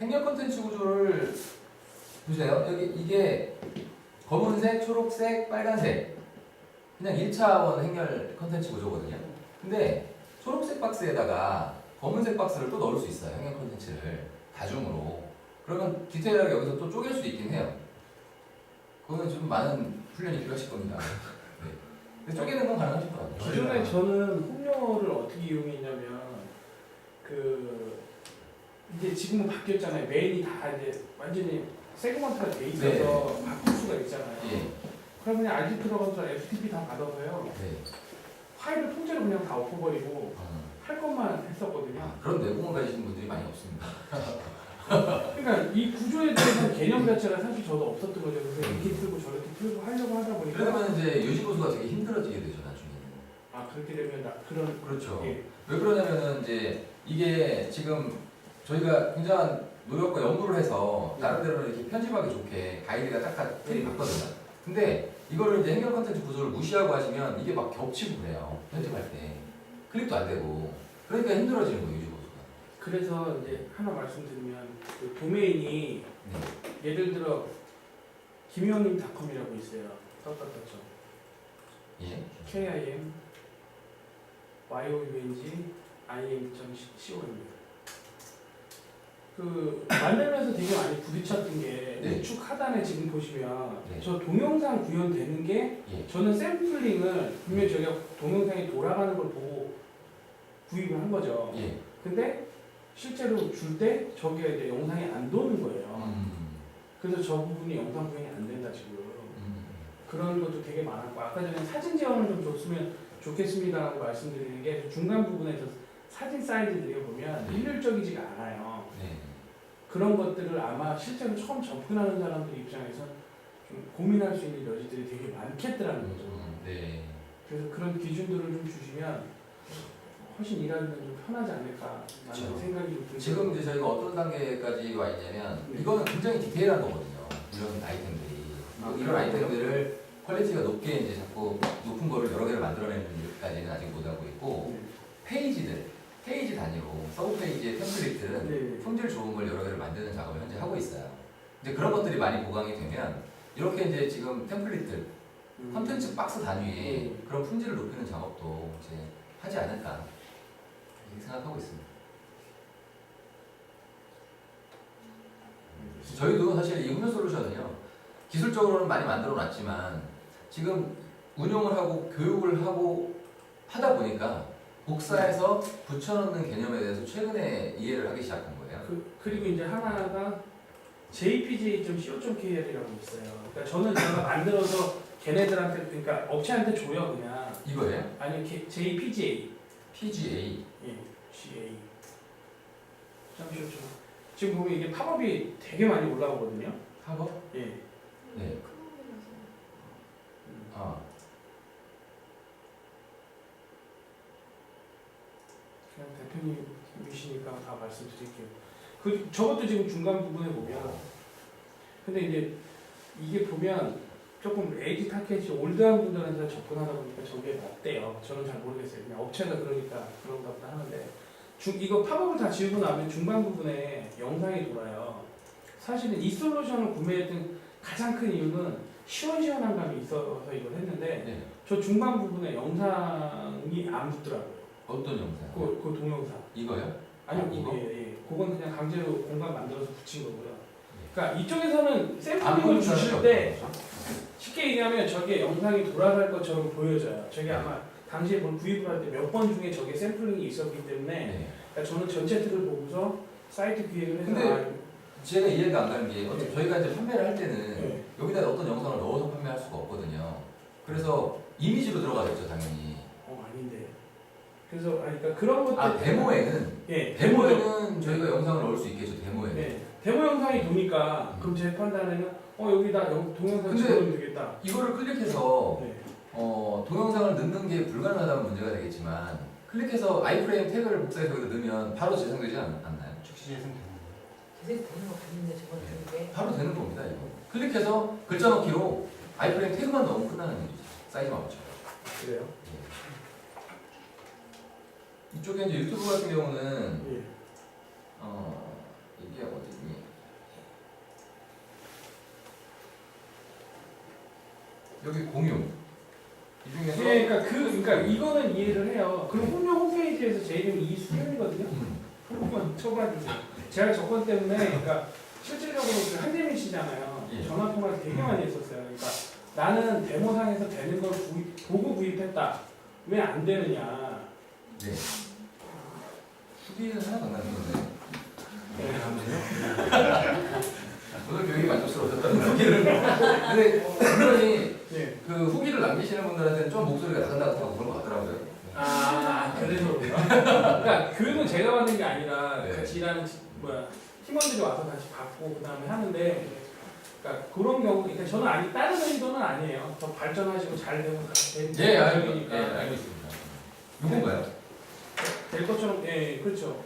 행렬 컨텐츠 구조를 보세요. 여기 이게 검은색, 초록색, 빨간색 그냥 1차원 행렬 컨텐츠 구조거든요. 근데 초록색 박스에다가 검은색 박스를 또 넣을 수 있어요. 행렬 컨텐츠를 다중으로. 그러면 디테일하게 여기서 또 쪼갤 수 있긴 해요. 그거는 좀 많은 훈련이 필요하실 겁니다. 네. 근데 쪼개는 건 가능하실 것 같아요. 기존에 저는 홈녀를 어떻게 이용했냐면 그 이제 지금은 바뀌었잖아요. 메인이 다 이제 완전히 세그먼트가 돼 있어서 네. 바꿀 수가 있잖아요. 예. 그럼 그냥 RG 들어가서 FTP 다 받아서요. 네. 파일을 통째로 그냥 다 엎어버리고 할 것만 했었거든요. 그런 내공을 가지신 분들이 많이 없습니다. 그러니까 이 구조에 대해서 개념 자체가 사실 저도 없었던 거죠. 그래서 이렇게 풀고 저렇게 풀고 하려고 하다 보니까 그러면 이제 유지보수가 되게 힘들어지게 되죠, 나중에는. 아 그렇게 되면 그런 그렇죠. 예. 왜 그러냐면은 이제 이게 지금 저희가 굉장한 노력과 연구를 해서 나름대로 이렇게 편집하기 좋게 가이드가 딱 틀이 봤거든요. 근데 이거를 이제 행렬 컨텐츠 구조를 무시하고 하시면 이게 막 겹치고 그래요. 편집할 때. 클릭도 안 되고. 그러니까 힘들어지는 거예요, 유지보수가. 그래서 이제 하나 말씀드리면 그 도메인이 네. 예를 들어 김효님닷컴이라고 있어요. 떴떴떴죠. 예. KIM YOUNG IM.CO입니다. 그 만들면서 되게 많이 부딪혔던 게 네. 우측 하단에 지금 보시면 네. 저 동영상 구현되는 게 예. 저는 샘플링을 분명히 저희가 동영상이 돌아가는 걸 보고 구입을 한 거죠. 예. 근데 실제로 줄 때 저게 이제 영상이 안 도는 거예요. 그래서 저 부분이 영상 구현이 안 된다 지금. 그런 것도 되게 많았고 아까 전에 사진 지원을 좀 줬으면 좋겠습니다라고 말씀드리는 게 중간 부분에서 사진 사이즈들이 보면 일률적이지가 않아요. 네. 그런 것들을 아마 실제로 처음 접근하는 사람들 입장에서 좀 고민할 수 있는 여지들이 되게 많겠더라는 거죠. 네. 그래서 그런 기준들을 좀 주시면 훨씬 일하기는 좀 편하지 않을까 그렇죠. 라는 생각이 좀 들어요. 지금 이제 저희가 어떤 단계까지 와 있냐면 네. 이거는 굉장히 디테일한 거거든요. 이런 아이템들이. 이런 아이템들을 퀄리티가 높게 이제 자꾸 높은 거를 여러 개를 만들어내는 일까지는 아직 못 하고 있고 페이지들, 페이지 단위로 서브 페이지의 템플릿들은 네. 품질 좋은 걸 여러 개를 만드는 작업을 현재 하고 있어요. 이제 그런 것들이 많이 보강이 되면 이렇게 이제 지금 템플릿들, 컨텐츠 박스 단위의 그런 품질을 높이는 작업도 이제 하지 않을까 이렇게 생각하고 있습니다. 저희도 사실 이 훈련 솔루션은요 기술적으로는 많이 만들어 놨지만 지금 운용을 하고 교육을 하고 하다 보니까 복사해서 붙여넣는 개념에 대해서 최근에 이해를 하기 시작한 거예요. 그리고 이제 하나가 jpj.co.kr이라고 있어요. 그러니까 저는 제가 만들어서 걔네들한테 그러니까 업체한테 줘요 그냥. 이거예요? 아니 jpga. PGA. 예, GA. 잠시만요. 지금 보면 이게 팝업이 되게 많이 올라오거든요. 팝업? 예. 네. 크롬이라서. 아. 그냥 대표님이시니까 다 말씀드릴게요. 저것도 지금 중간 부분에 보면 근데 이제 이게 보면 조금 에이지 타켓이 올드한 분들한테 접근하다 보니까 저게 맞대요. 저는 잘 모르겠어요. 그냥 업체가 그러니까 그런가 보다 하는데 이거 팝업을 다 지우고 나면 중간 부분에 영상이 돌아요. 사실은 이 솔루션을 구매했던 가장 큰 이유는 시원시원한 감이 있어서 이걸 했는데 네. 저 중간 부분에 영상이 안 붙더라고요. 어떤 영상? 그 동영상. 이거요? 아니요, 이거? 예. 그건 그냥 강제로 공간 만들어서 붙인 거고요. 그러니까 이쪽에서는 안 샘플링을 보는 주실 사람이 때 없죠. 쉽게 얘기하면 저게 영상이 돌아갈 것처럼 보여져요. 저게 아마 당시에 뭘 구입을 할 때 몇 번 중에 저게 샘플링이 있었기 때문에 네. 그러니까 저는 전체 틀을 보고서 사이트 기획을 해서 근데 제가 이해가 안 가는 게 어차피 네. 저희가 이제 판매를 할 때는 네. 여기다 어떤 영상을 넣어서 판매할 수가 없거든요. 그래서 이미지로 들어가겠죠, 당연히. 아닌데. 그래서 그러니까 그런 것들 아, 데모에는 예, 데모에는 저희가 영상을 넣을 수 있겠죠, 데모에는. 네. 데모 영상이 도니까 그럼 제 판단에는 여기다 동영상 근데 집어넣으면 되겠다. 이거를 클릭해서 네. 동영상을 넣는 게 불가능하다면 문제가 되겠지만 클릭해서 아이프레임 태그를 복사해서 여기다 넣으면 바로 재생되지 않나요? 즉시 재생 되는 거예요. 되게 되는 거 봤는데 저번 주에 바로 되는 겁니다, 이거. 클릭해서 글자 넣기로 아이프레임 태그만 넣으면 끝나는 얘기죠. 사이즈만 맞춰. 그래요? 이쪽에 이제 유튜브 같은 경우는 예. 이게 어디니? 여기 공유. 이 중에서 예, 그러니까 이거는 이해를 해요. 그럼 훈련 홈페이지에서 제 이름이 이수현이거든요. 한 번만 쳐봐주세요. 제가 저건 때문에, 그러니까 실질적으로 그 한재민 씨잖아요. 예. 전화 통화를 되게 많이 했었어요. 그러니까 나는 데모상에서 되는 걸 보고 구입했다. 왜 안 되느냐. 네. 후기는 하나도 안 남기는데. 오늘 교육이 만족스러우셨다는 후기를. 근데 분명히 예. 그 후기를 남기시는 분들한테는 좀 목소리가 나간다고 그런 것 같더라고요. 그래서 그런가? 그러니까 교육은 제가 받는 게 아니라 네. 같이 일하는 팀원들이 와서 같이 받고 그 다음에 하는데, 그러니까 그런 경우, 그러니까 저는 다른 의도는 아니에요. 더 발전하시고 잘 되고 예, 알고 되니까 있습니다. 누군가요? 될 것처럼, 예, 그렇죠.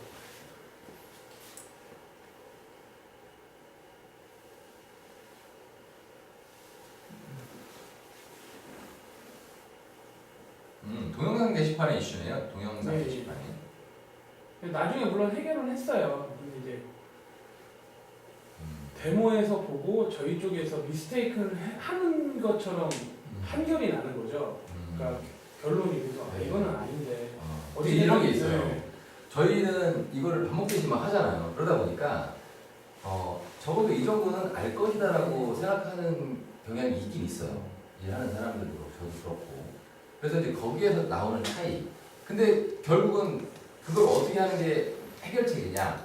동영상 게시판의 이슈네요. 동영상 네. 게시판이. 나중에 물론 해결은 했어요. 근데 이제 음, 데모에서 보고 저희 쪽에서 미스테이크를 하는 것처럼 판결이 나는 거죠. 그러니까 결론이 그래서 네. 이거는 아닌데. 어떻게 이런 게 있어요. 네. 저희는 이거를 밥 먹듯이만 하잖아요. 그러다 보니까 적어도 이 정도는 알 것이다라고 생각하는 경향이 있긴 있어요. 일하는 사람들도 그렇고 저도 그렇고. 그래서 이제 거기에서 나오는 차이. 근데 결국은 그걸 어떻게 하는 게 해결책이냐?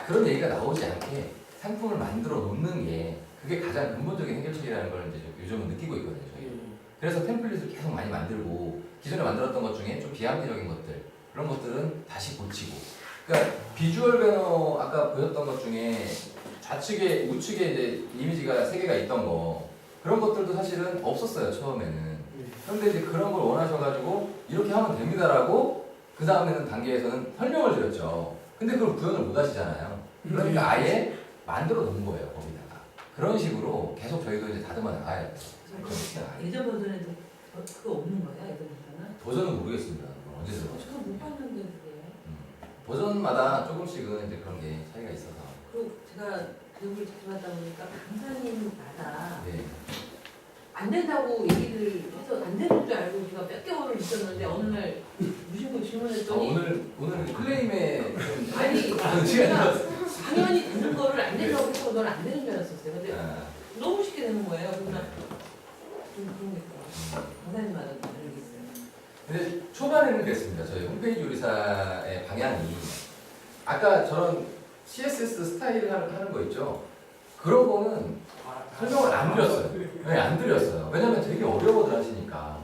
그런 얘기가 나오지 않게 상품을 만들어 놓는 게 그게 가장 근본적인 해결책이라는 걸 이제 요즘은 느끼고 있거든요. 저희. 그래서 템플릿을 계속 많이 만들고 기존에 만들었던 것 중에 좀 비합리적인 것들 그런 것들은 다시 고치고. 그러니까 비주얼 배너 아까 보였던 것 중에 좌측에 우측에 이제 이미지가 3개가 있던 거 그런 것들도 사실은 없었어요 처음에는. 그런데 이제 그런 걸 원하셔가지고 이렇게 하면 됩니다라고 그 다음에는 단계에서는 설명을 드렸죠. 근데 그걸 구현을 못 하시잖아요. 그러니까 아예 만들어 놓은 거예요 거기다가. 그런 식으로 계속 저희도 이제 다듬어 나가야 돼요. 예전 버전에도 그거 없는 거야 예전 버전은? 버전은 모르겠습니다. 언제 들어봤죠? 저도 못 봤는데 그게. 버전마다 조금씩은 이제 그런 게 차이가 있어서. 그리고 제가 교육을 자주 하다 보니까 강사님마다 네. 안 된다고 얘기를 해서 안 되는 줄 알고 제가 몇 개월을 있었는데 어느 날 무심코 질문했더니 오늘 클레임에 좀 아니 그런 시간이 제가 들었어요. 당연히 되는 거를 안 된다고 해서 넌 안 되는 줄 알았었어요. 근데 아, 너무 쉽게 되는 거예요. 그래서 좀 그런 게 있더라고요. 강사님마다 다른 게 있어요. 근데 초반에는 그랬습니다. 저희 홈페이지 요리사의 방향이 아까 저런 CSS 스타일을 하는 거 있죠. 그런 거는 설명을 안 드렸어요. 네, 안 드렸어요. 왜냐면 되게 어려워들 하시니까.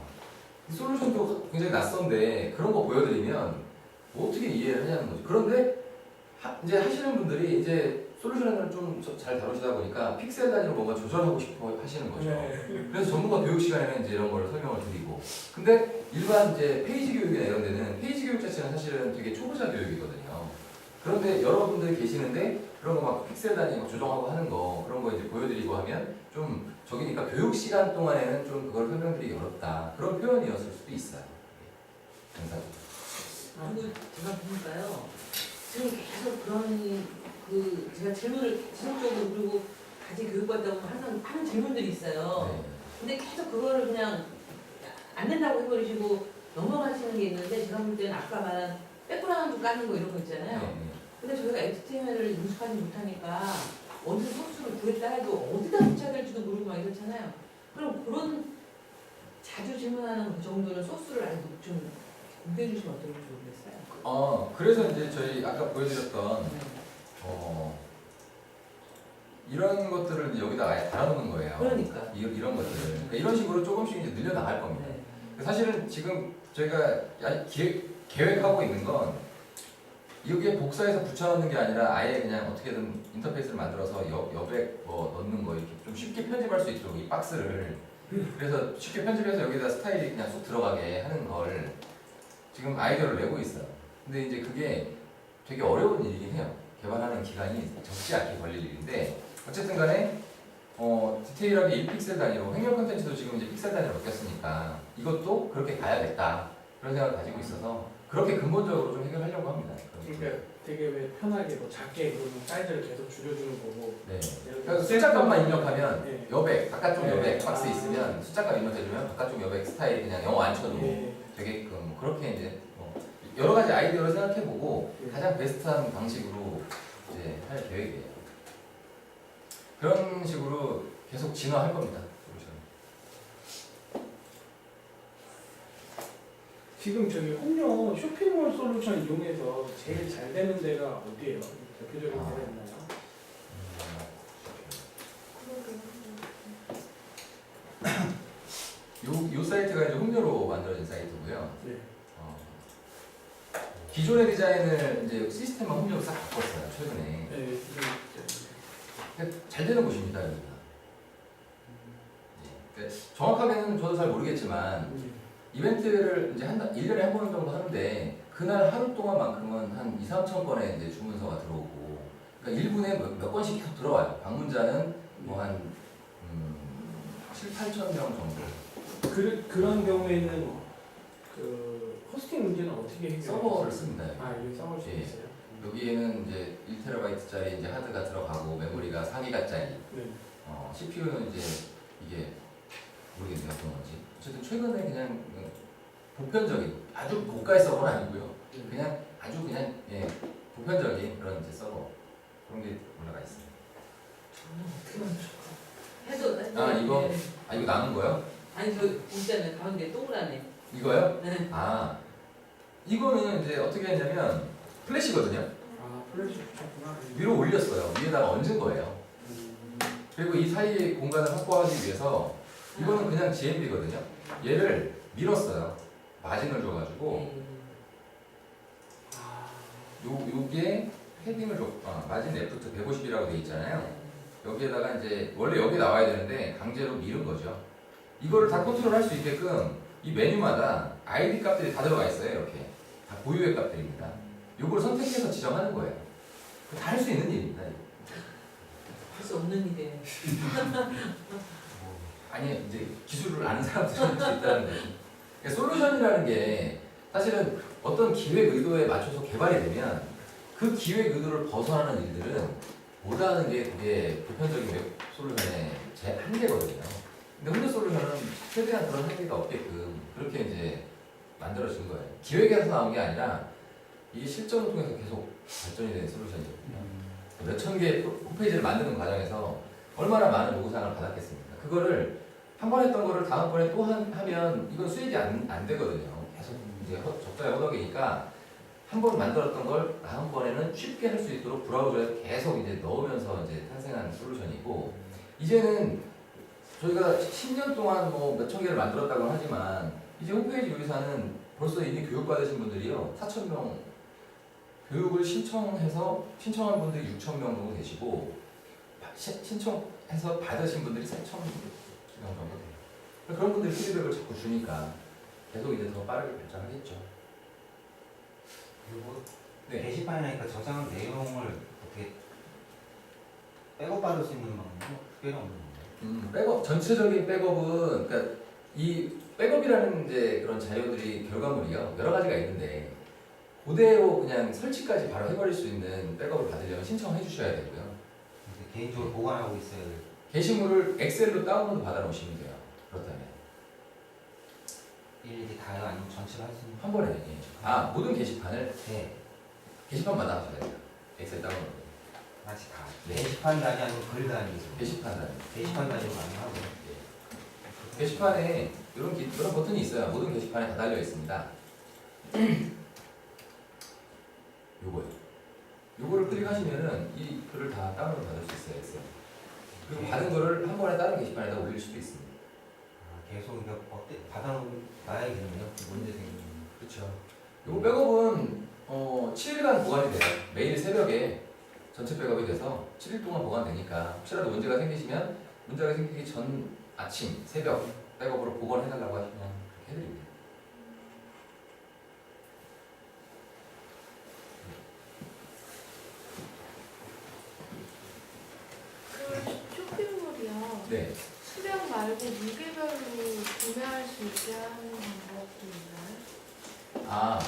이 솔루션도 굉장히 낯선데 그런 거 보여드리면 뭐 어떻게 이해를 하냐는 거죠. 그런데 이제 하시는 분들이 이제 솔루션을 좀 잘 다루시다 보니까 픽셀 단위로 뭔가 조절하고 싶어 하시는 거죠. 그래서 전문가 교육 시간에는 이제 이런 걸 설명을 드리고. 근데 일반 이제 페이지 교육이나 이런 데는 페이지 교육 자체는 사실은 되게 초보자 교육이거든요. 그런데 여러분들이 계시는데 그런 거 막 픽셀 단위 막 조정하고 하는 거 그런 거 이제 보여드리고 하면 좀 저기니까 교육 시간 동안에는 좀 그걸 설명드리기 어렵다 그런 표현이었을 수도 있어요. 감사합니다. 그리고 제가 보니까요. 지금 계속 그런 제가 질문을 지속적으로 그리고 같이 교육받다 보면 항상 하는 질문들이 있어요. 네. 근데 계속 그거를 그냥 안 된다고 해버리시고 넘어가시는 게 있는데 제가 볼 때는 아까 말한 백그라운드 까는 거 이런 거 있잖아요. 네. 근데 저희가 HTML을 익숙하지 못하니까 어느 소스를 구했다 해도 어디다 붙여야 될지도 모르고 막 이렇잖아요. 그럼 그런 자주 질문하는 그 정도는 소스를 아예 좀 공개해 주시면 어떨지 모르겠어요. 그래서 이제 저희 아까 보여드렸던 네. 이런 것들을 이제 여기다 아예 달아놓는 거예요. 그러니까. 이런 것들. 그러니까 이런 식으로 조금씩 이제 늘려나갈 겁니다. 네. 사실은 지금 저희가 계획하고 있는 건 여기에 복사해서 붙여넣는 게 아니라 아예 그냥 어떻게든 인터페이스를 만들어서 여백 뭐 넣는 거 이렇게 좀 쉽게 편집할 수 있도록 이 박스를 그래서 쉽게 편집해서 여기다 스타일이 그냥 쏙 들어가게 하는 걸 지금 아이디어를 내고 있어요. 근데 이제 그게 되게 어려운 일이긴 해요. 개발하는 기간이 적지 않게 걸릴 일인데 어쨌든 간에 디테일하게 1픽셀 단위로 횡령 컨텐츠도 지금 이제 픽셀 단위로 바뀌었으니까 이것도 그렇게 가야겠다 그런 생각을 가지고 있어서 그렇게 근본적으로 좀 해결하려고 합니다. 그러니까 되게 왜 편하게 뭐 작게 그러면 사이즈를 계속 줄여주는 거고. 네. 예를 그래서 들어서 숫자값만 입력하면 네. 여백, 바깥쪽 네. 여백 박스 아. 있으면 숫자값 입력해주면 바깥쪽 여백 스타일 그냥 영어 안 쳐도 예. 되게끔 뭐 그렇게 이제 여러 가지 아이디어를 생각해보고 네. 가장 베스트한 방식으로 이제 할 계획이에요. 그런 식으로 계속 진화할 겁니다. 솔루션. 지금 저기 홍료 쇼핑몰 솔루션 이용해서 제일 잘 되는 데가 어디예요? 대표적인 데가 있나요? 그러게요. 요 사이트가 이제 홍료로 만들어진 사이트고요. 네. 기존의 디자인을 이제 시스템만 홍료로 싹 바꿨어요. 최근에. 네. 근데 잘 되는 곳입니다. 여기가. 그러니까 정확하게는 저도 잘 모르겠지만 이벤트를 이제 1년에 한 번 정도 하는데 그날 하루 동안만큼은 한 2, 3천 건의 이제 주문서가 들어오고 그러니까 1분에 몇 건씩 계속 들어와요. 방문자는 뭐 한 7, 8천 명 정도. 그런 경우에는 그 호스팅 문제는 어떻게 해결해요? 서버를 씁니다. 아, 이게 서버를 수 예. 있어요? 여기에는 이제 1TB짜리 이제 하드가 들어가고 메모리가 4기가짜리. 네. CPU는 이제 이게 모르겠네요 어떤 건지. 어쨌든 최근에 그냥 보편적인 아주 고가의 서버는 아니고요. 그냥 아주 그냥 예, 보편적인 그런 이제 서버 그런 게 올라가 있어요. 어떻게 만들었어? 해도 아, 이거? 네. 아 이거 남은 거요? 아니 저 있잖아요 가운데 동그라미. 이거요? 네. 아 이거는 이제 어떻게 했냐면 플래시거든요. 아, 플래시 붙였구나. 위로 올렸어요. 위에다가 얹은 거예요. 그리고 이 사이의 공간을 확보하기 위해서 이거는 그냥 GMB거든요. 얘를 밀었어요. 마진을 줘가지고 요게 패딩을 마진 레프트 150이라고 돼 있잖아요. 여기에다가 이제 원래 여기 나와야 되는데 강제로 밀은 거죠. 이거를 다 컨트롤할 수 있게끔 이 메뉴마다 ID 값들이 다 들어가 있어요. 이렇게 다 고유의 값들입니다. 요걸 선택해서 지정하는 거예요. 다 할 수 있는 일입니다. 이거. 할 수 없는 일이에요. 아니 이제 기술을 아는 사람들이 할 수 있다는 거죠. 그러니까 솔루션이라는 게 사실은 어떤 기획 의도에 맞춰서 개발이 되면 그 기획 의도를 벗어나는 일들은 못하는 게 그게 보편적인 웹 솔루션의 제 한계거든요. 근데 홍대 솔루션은 최대한 그런 한계가 없게끔 그렇게 이제 만들어진 거예요. 기획에서 나온 게 아니라 이게 실전을 통해서 계속 발전이 된 솔루션이거든요. 몇천 개의 홈페이지를 만드는 과정에서 얼마나 많은 요구사항을 받았겠습니까? 그거를 한 번 했던 거를 다음번에 또 하면 이건 수익이 안 되거든요. 계속 이제 적자에 허덕이니까 한 번 만들었던 걸 다음번에는 쉽게 할 수 있도록 브라우저에 계속 이제 넣으면서 이제 탄생한 솔루션이고 이제는 저희가 10년 동안 뭐 몇천 개를 만들었다고 하지만 이제 홈페이지 요리사는 벌써 이미 교육받으신 분들이요 4,000명 교육을 신청한 분들이 6,000명 정도 되시고 신청해서 받으신 분들이 4,000명 정도 돼요. 그런 분들이 피드백을 자꾸 주니까 계속 이제 더 빠르게 발전하겠죠. 그리고 네. 게시판이니까 저장한 내용을 어떻게 백업받을 수 있는 방법은 특별히 없는 건가요? 백업 전체적인 백업은 그러니까 이 백업이라는 이제 그런 자료들이 결과물이요 여러 가지가 있는데 그대로 그냥 설치까지 바로 해버릴 수 있는 백업을 받으려면 신청해 주셔야 되고요. 이제 개인적으로 보관하고 있어야 될 게시물을 엑셀로 다운로드 받아 놓으시면 돼요. 그렇다면 일일이 다요 아니면 전체를 할 수 있는 한 번에 모든 게시판을 네. 게시판마다 하셔야 돼요. 엑셀 다운로드. 마치 다 네. 게시판 단위 아니면 글 단위죠. 게시판 단위. 게시판 단위로 많이 하고 게시판에 이런 버튼이 있어요. 모든 게시판에 다 달려 있습니다. 요거요. 요거를 클릭하시면은 이 글을 다 다운로드 받을 수 있어요. 엑셀. 그리고 받은 거를 한 번에 다른 게시판에다 올릴 수도 있습니다. 계속 이거 받아놔야겠네요. 문제 생기면. 그렇죠. 요거 백업은 7일간 보관이 돼요. 매일 새벽에 전체 백업이 돼서 7일 동안 보관되니까 혹시라도 문제가 생기기 전 아침 새벽 백업으로 복원해달라고 하시면 그렇게 해드립니다. 그 쇼핑몰이요. 네. 수량 말고 무게별로 구매할 수 있게 하는 방법도 있나요?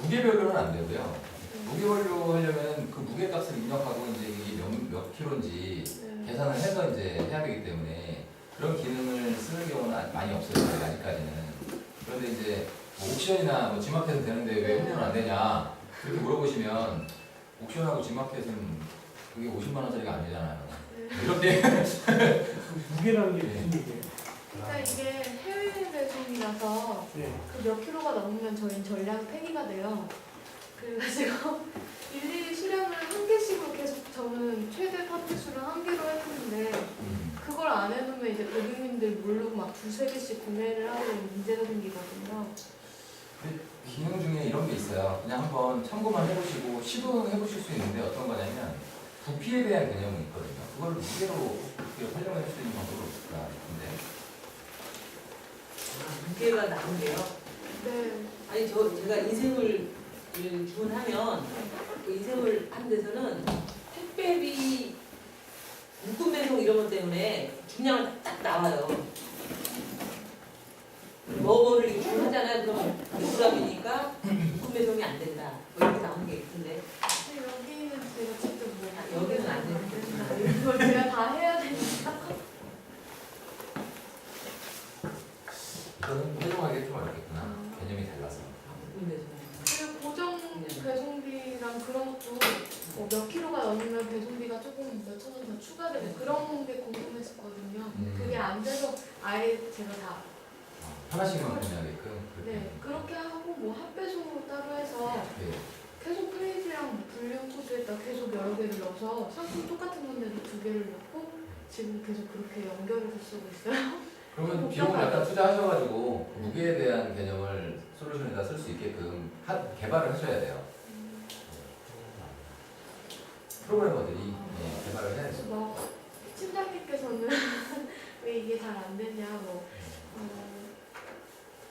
무게별로는 안 되고요. 네. 무게별로 하려면 그 무게값을 입력하고 이제 이게 몇 킬로인지 네. 계산을 해서 이제 해야 되기 때문에 그런 기능을 쓰는 경우는 많이 없어요. 아직까지는. 그런데 이제 뭐 옥션이나 뭐 G마켓은 되는데 왜 홈런은 안 되냐 그렇게 물어보시면 옥션하고 G마켓은 그게 50만 원짜리가 아니잖아요. 이렇게 무게라는 게 무슨 얘기예요? 그러니까 이게 해외 배송이라서 네. 그 몇 킬로가 넘으면 저희는 전량 폐기가 돼요. 그래가지고 일일이 수량을 한 개씩으로 계속 저는 최대 파트수를 한 개로 했는데 그걸 안 해놓으면 이제 고객님들 모르고 막 두세 개씩 구매를 하면 문제가 생기거든요. 기능 중에 이런 게 있어요. 그냥 한번 참고만 해보시고 시도는 해보실 수 있는데 어떤 거냐면 부피에 대한 개념은 있거든요. 그걸 무게로 활용할 수 있는 방법이 없을까 싶은데. 무게가 나은데요. 네. 아니 제가 인쇄물 주문하면 그 인쇄물 한 데서는 택배비 묶음 배송 이런 것 때문에 중량을 딱 나와요. 뭐를 이렇게 주문하잖아요. 그럼 6g이니까 묶음 배송이 안 된다. 뭐 이렇게 나오는 게 있던데. 근데 여기는 제가 직접 뭐 아, 여기는 안 된다. 되는데. 이걸 제가 다 해야 되니까. 이거는 활용하기 좀 어렵겠구나. 개념이 달라서. 묶음 배송. 그리고 고정 배송비랑 그런 것도 뭐몇 킬로가 넘으면 배송비가 조금 몇천 원 더 추가되고 그런 게 궁금했었거든요. 그게 안 돼서 아예 제가 다 하나씩만 구매하게끔. 네, 그렇게 하고 뭐 핫배송으로 따로 해서 네. 계속 페이지랑 불륜 코드에다 계속 여러 개를 넣어서 상품 똑같은 건데도 두 개를 넣고 지금 계속 그렇게 연결해서 쓰고 있어요. 그러면 비용을 약간 투자하셔가지고 그 무게에 대한 개념을 솔루션에다 쓸 수 있게끔 개발을 하셔야 돼요. 프로그래머들이 개발을 해야 돼요. 뭐 팀장님께서는 왜 이게 잘 안 되냐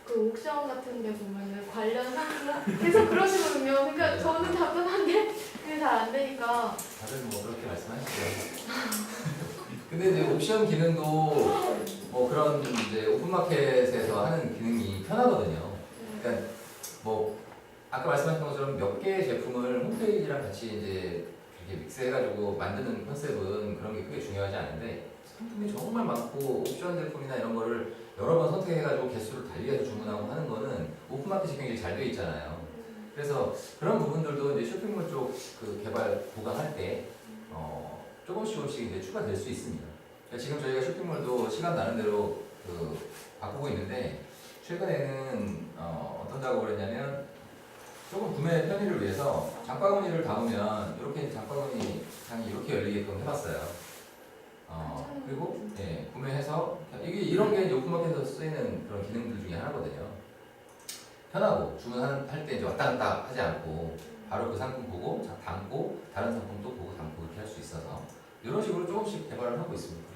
그 옥션 같은 데 보면은 관련 상품 계속 그러시거든요. 그러니까 저는 답답한데 그게 잘 안 되니까 다들 뭐 그렇게 말씀하시죠. 근데 이제 옵션 기능도 뭐 그런 이제 오픈마켓에서 하는 기능이 편하거든요. 그러니까 뭐 아까 말씀하신 것처럼 몇 개의 제품을 홈페이지랑 같이 이제 이렇게 믹스해가지고 만드는 컨셉은 그런 게 크게 중요하지 않은데 상품이 정말 많고 옵션 제품이나 이런 거를 여러 번 선택해가지고 개수를 달리해서 주문하고 하는 거는 오픈마켓이 굉장히 잘 돼 있잖아요. 그래서 그런 부분들도 이제 쇼핑몰 쪽 그 개발 보강할 때 조금씩 이제 추가될 수 있습니다. 그러니까 지금 저희가 쇼핑몰도 시간 나는 대로 그 바꾸고 있는데 최근에는 어떤 작업을 했냐면 조금 구매 편의를 위해서 장바구니를 담으면 이렇게 장바구니 장이 이렇게 열리게끔 해봤어요. 그리고 구매해서 이런 게 이제 오픈마켓에서 쓰이는 그런 기능들 중에 하나거든요. 편하고 주문할 때 이제 왔다 갔다 하지 않고 바로 그 상품 보고 담고 다른 상품도 보고 담고 이렇게 할 수 있어서 이런 식으로 조금씩 개발을 하고 있습니다.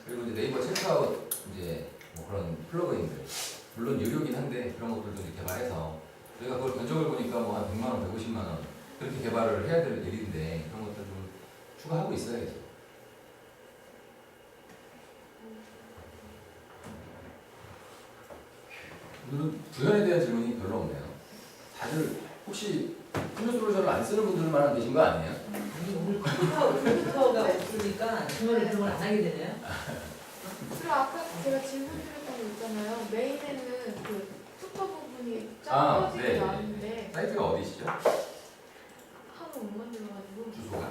그리고 이제 네이버 체크아웃 이제 뭐 그런 플러그인들 물론 유료긴 한데 그런 것들도 이제 개발해서 저희가 그걸 견적을 보니까 뭐 한 100만 원, 150만 원 그렇게 개발을 해야 될 일인데 그런 것들 좀 추가하고 있어야겠죠. 오늘은 구현에 대한 질문이 별로 없네요. 다들 혹시 플러스 솔루션을 안 쓰는 분들만 계신 거 아니에요? 아니 오늘 컴퓨터가 없으니까 주말에 그런 걸 안 하게 되네요. 그리고 아까 제가 질문드렸던 거 있잖아요. 메인에는 그 푸터 부분이 아, 쫙 네. 퍼지게 나왔는데 사이트가 어디시죠? 하도 못 만들어가지고 주소가?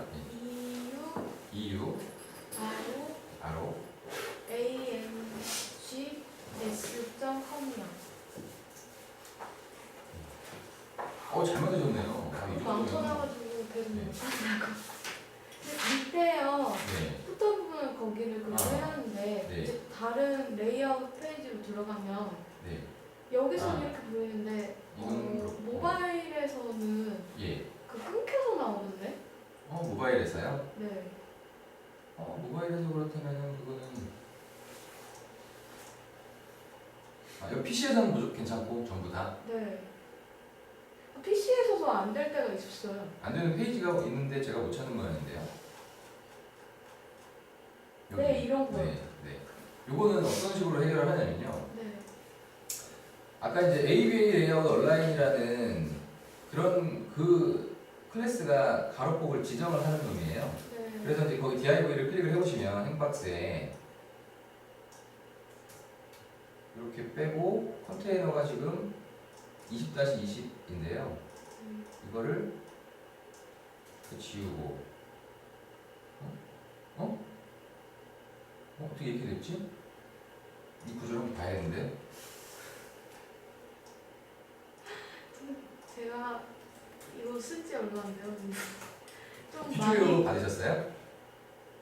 EU 바로 AMGS.com이요. 잘 만드셨네요. 망쳐놔가지고 계속 네. 못 한다고. 근데 밑에요. 네. 푸터 부분은 거기를 그렇게 아. 해야 하는데 네. 이제 다른 레이아웃 페이지로 들어가면 네. 여기서는 아. 이렇게 보이는데 이건 그렇고. 모바일에서는 예. 그 끊겨서 나오는데? 모바일에서요? 네. 모바일에서 그렇다면은 그거는 이거 PC에서는 괜찮고 전부 다 안 네. PC에서도 안 될 때가 있었어요. 되는 페이지가 있는데 제가 못 찾는 모양인데요. 여기. 네, 이런 거. 네, 네. 요거는 어떤 식으로 해결을 하냐면요. 네. 아까 이제 ABA 레이아웃 온라인이라는 그런 그 클래스가 가로폭을 지정을 하는 놈이에요. 네. 그래서 이제 거기 DIV를 클릭을 해보시면 행박스에 이렇게 빼고 컨테이너가 지금 20-20인데요. 이거를 지우고 어떻게 이렇게 됐지? 이 구조를 한번 봐야겠는데. 제가 이거 쓴지 얼마 안 돼요. 근데 좀 기초교육 많이 받으셨어요?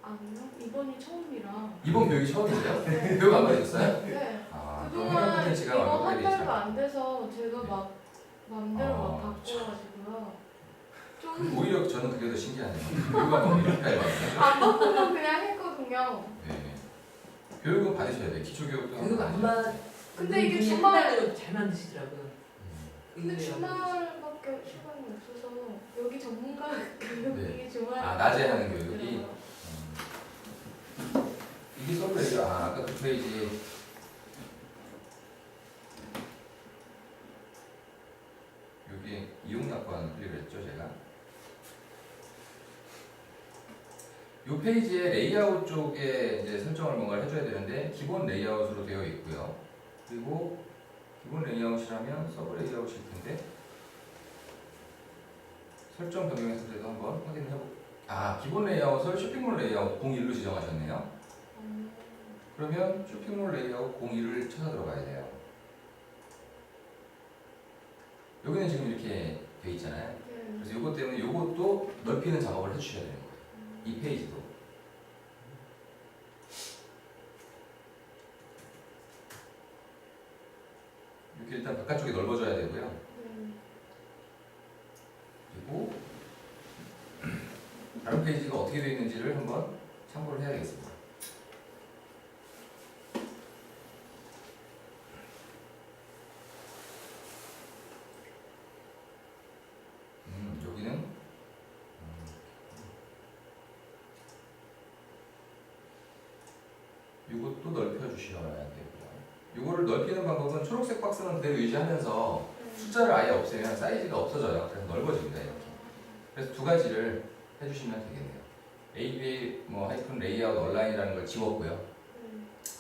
아니요. 이번이 처음이라. 이번 교육이 처음이세요? 네. 교육 안 받으셨어요? 네. 아, 그럼 그동안 해외 콘텐츠가 이거 완벽하게 한 되지 달도 않아요. 안 돼서 제가 막 맘대로 막 아, 바꿔가지고요. 좀 오히려 저는 그게 더 신기하네요. 교육은 뭐 이렇게까지 받으세요? 안 바꾸면 그냥 했거든요. 네. 교육은 받으셔야 돼요. 기초교육도 교육 안 받으셔야 돼요. 받. 근데 이게 분이 주말- 한 달로 잘 만드시더라고요. 근데 의외로. 주말밖에 시간이 없어서 여기 전문가 교육이 네. 주말 아, 낮에 하는 교육이? 이게 서브레이저. 아까 그 페이지. 여기 이용약관 클릭을 했죠, 제가. 이 페이지의 레이아웃 쪽에 이제 설정을 뭔가 해줘야 되는데 기본 레이아웃으로 되어 있고요. 그리고 기본 레이아웃이라면 서브 레이아웃일 텐데 설정 변경했을 때도 한번 확인을 해볼게요. 아, 기본 레이아웃을 쇼핑몰 레이아웃 01로 지정하셨네요. 그러면 쇼핑몰 레이아웃 01을 찾아 들어가야 돼요. 여기는 지금 이렇게 돼 있잖아요. 네. 그래서 이것 때문에 이것도 넓히는 작업을 해주셔야 되는 거예요. 이 페이지도. 이렇게 일단 바깥쪽이 넓어져야 되고요. 네. 그리고 다른 페이지가 어떻게 되어 있는지를 한번 참고를 해야겠습니다. 여기는 이것도 넓혀주셔야 되고요. 이거를 넓히는 방법은 초록색 박스는 그대로 유지하면서 숫자를 아예 없애면 사이즈가 없어져요. 그래서 넓어집니다. 이렇게. 그래서 두 가지를 해주시면 되겠네요. ABA 하이픈 레이아웃 온라인이라는 걸 지웠고요.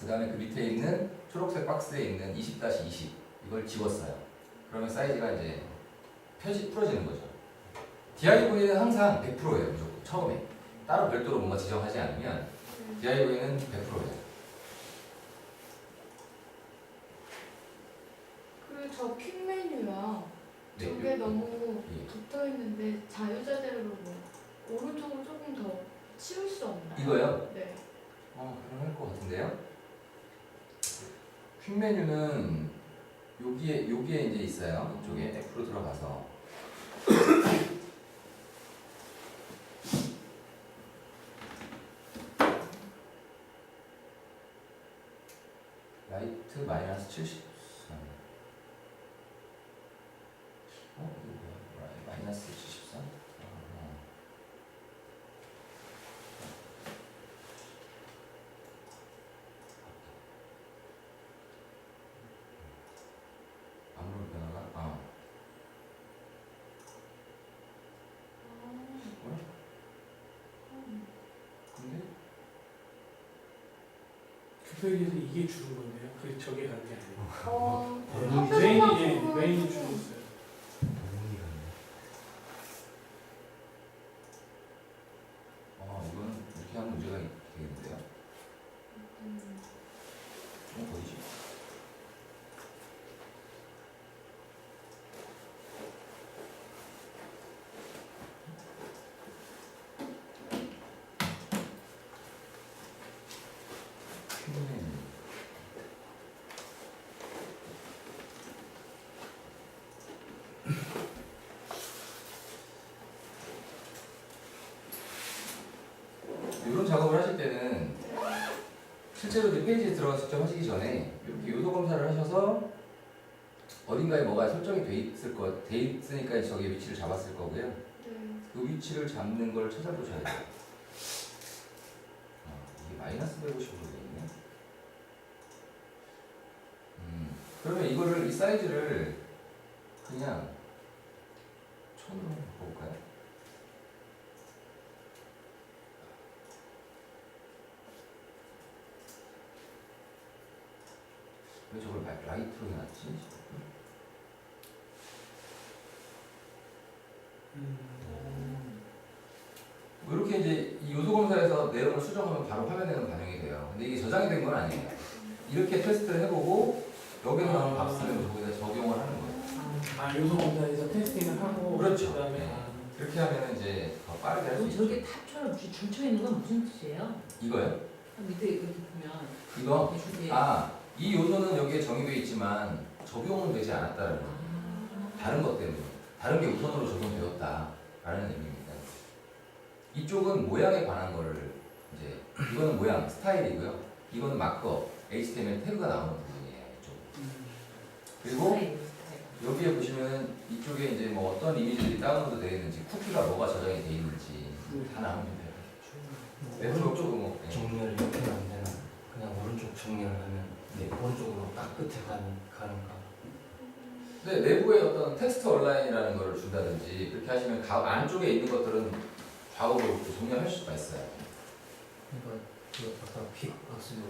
그 다음에 그 밑에 있는 초록색 박스에 있는 20-20 이걸 지웠어요. 그러면 사이즈가 이제 풀어지는 거죠. DIV는 항상 100%예요. 무조건 처음에. 따로 별도로 뭔가 지정하지 않으면 DIV는 100%예요. 그리고 저 퀵 메뉴야. 네, 저게 너무 예. 붙어 있는데 자유자재로 뭐 오른쪽으로 조금 더 치울 수 없나요? 이거요? 네. 가능할 것 같은데요? 퀵 메뉴는 여기에 이제 있어요. 이쪽에 F로 들어가서 라이트 마이너스 73. 이거 뭐야? 마이너스 73? 아무런 변화가 뭐야? 근데 그 페이지에서 이게 줄은 건데요. 그 저게 가는 게 아니에요. 학교 메인이 생활 메인이 보면은 줄었어요. 이거는 이렇게 하면 문제가 되겠는데요? 어디지? 이런 작업을 하실 때는 실제로 이제 페이지에 들어가서 직접 하시기 전에 이렇게 요소 검사를 하셔서 어딘가에 뭐가 설정이 돼 있으니까 저기 위치를 잡았을 거고요. 네. 그 위치를 잡는 걸 찾아보셔야 돼요. 이게 마이너스 150으로 돼 있네. 그러면 이거를 이 사이즈를 그냥 왜 저걸 라이트로 해놨지? 뭐 이렇게 이제 이 요소 검사에서 내용을 수정하면 바로 화면에는 반영이 돼요. 근데 이게 저장이 된 건 아니에요. 이렇게 테스트를 해보고 여기서 나온 값을 거기다 적용을 하는 거예요. 아 요소 검사에서 테스팅을 하고 그렇죠. 그다음에 네. 그렇게 하면 이제 더 빠르게 할 수 그럼 있죠. 저렇게 탑처럼 줄쳐 있는 건 무슨 뜻이에요? 이거요? 밑에 이렇게 보면 이거? 이게 이 요소는 여기에 정의되어 있지만 적용은 되지 않았다는 거예요. 다른 것 때문에. 다른 게 우선으로 적용되었다라는 의미입니다. 이쪽은 모양에 관한 거를 이제 이거는 모양, 스타일이고요. 이거는 마크업, HTML 태그가 나오는 부분이에요. 이쪽. 그리고 여기에 보시면 이쪽에 이제 뭐 어떤 이미지들이 다운로드 되어 있는지, 쿠키가 뭐가 저장이 되어 있는지 다 나오면 돼요. 네트워크 오른쪽 뭐, 네. 정렬을 이렇게 하면 안 되나? 그냥 오른쪽 정렬을 하면 네. 오른쪽으로 딱 끝에 가는가? 근데 내부에 어떤 텍스트 온라인이라는 걸 준다든지 그렇게 하시면 안쪽에 있는 것들은 좌우로 정렬할 수가 있어요. 이거 아까 퀵 박스로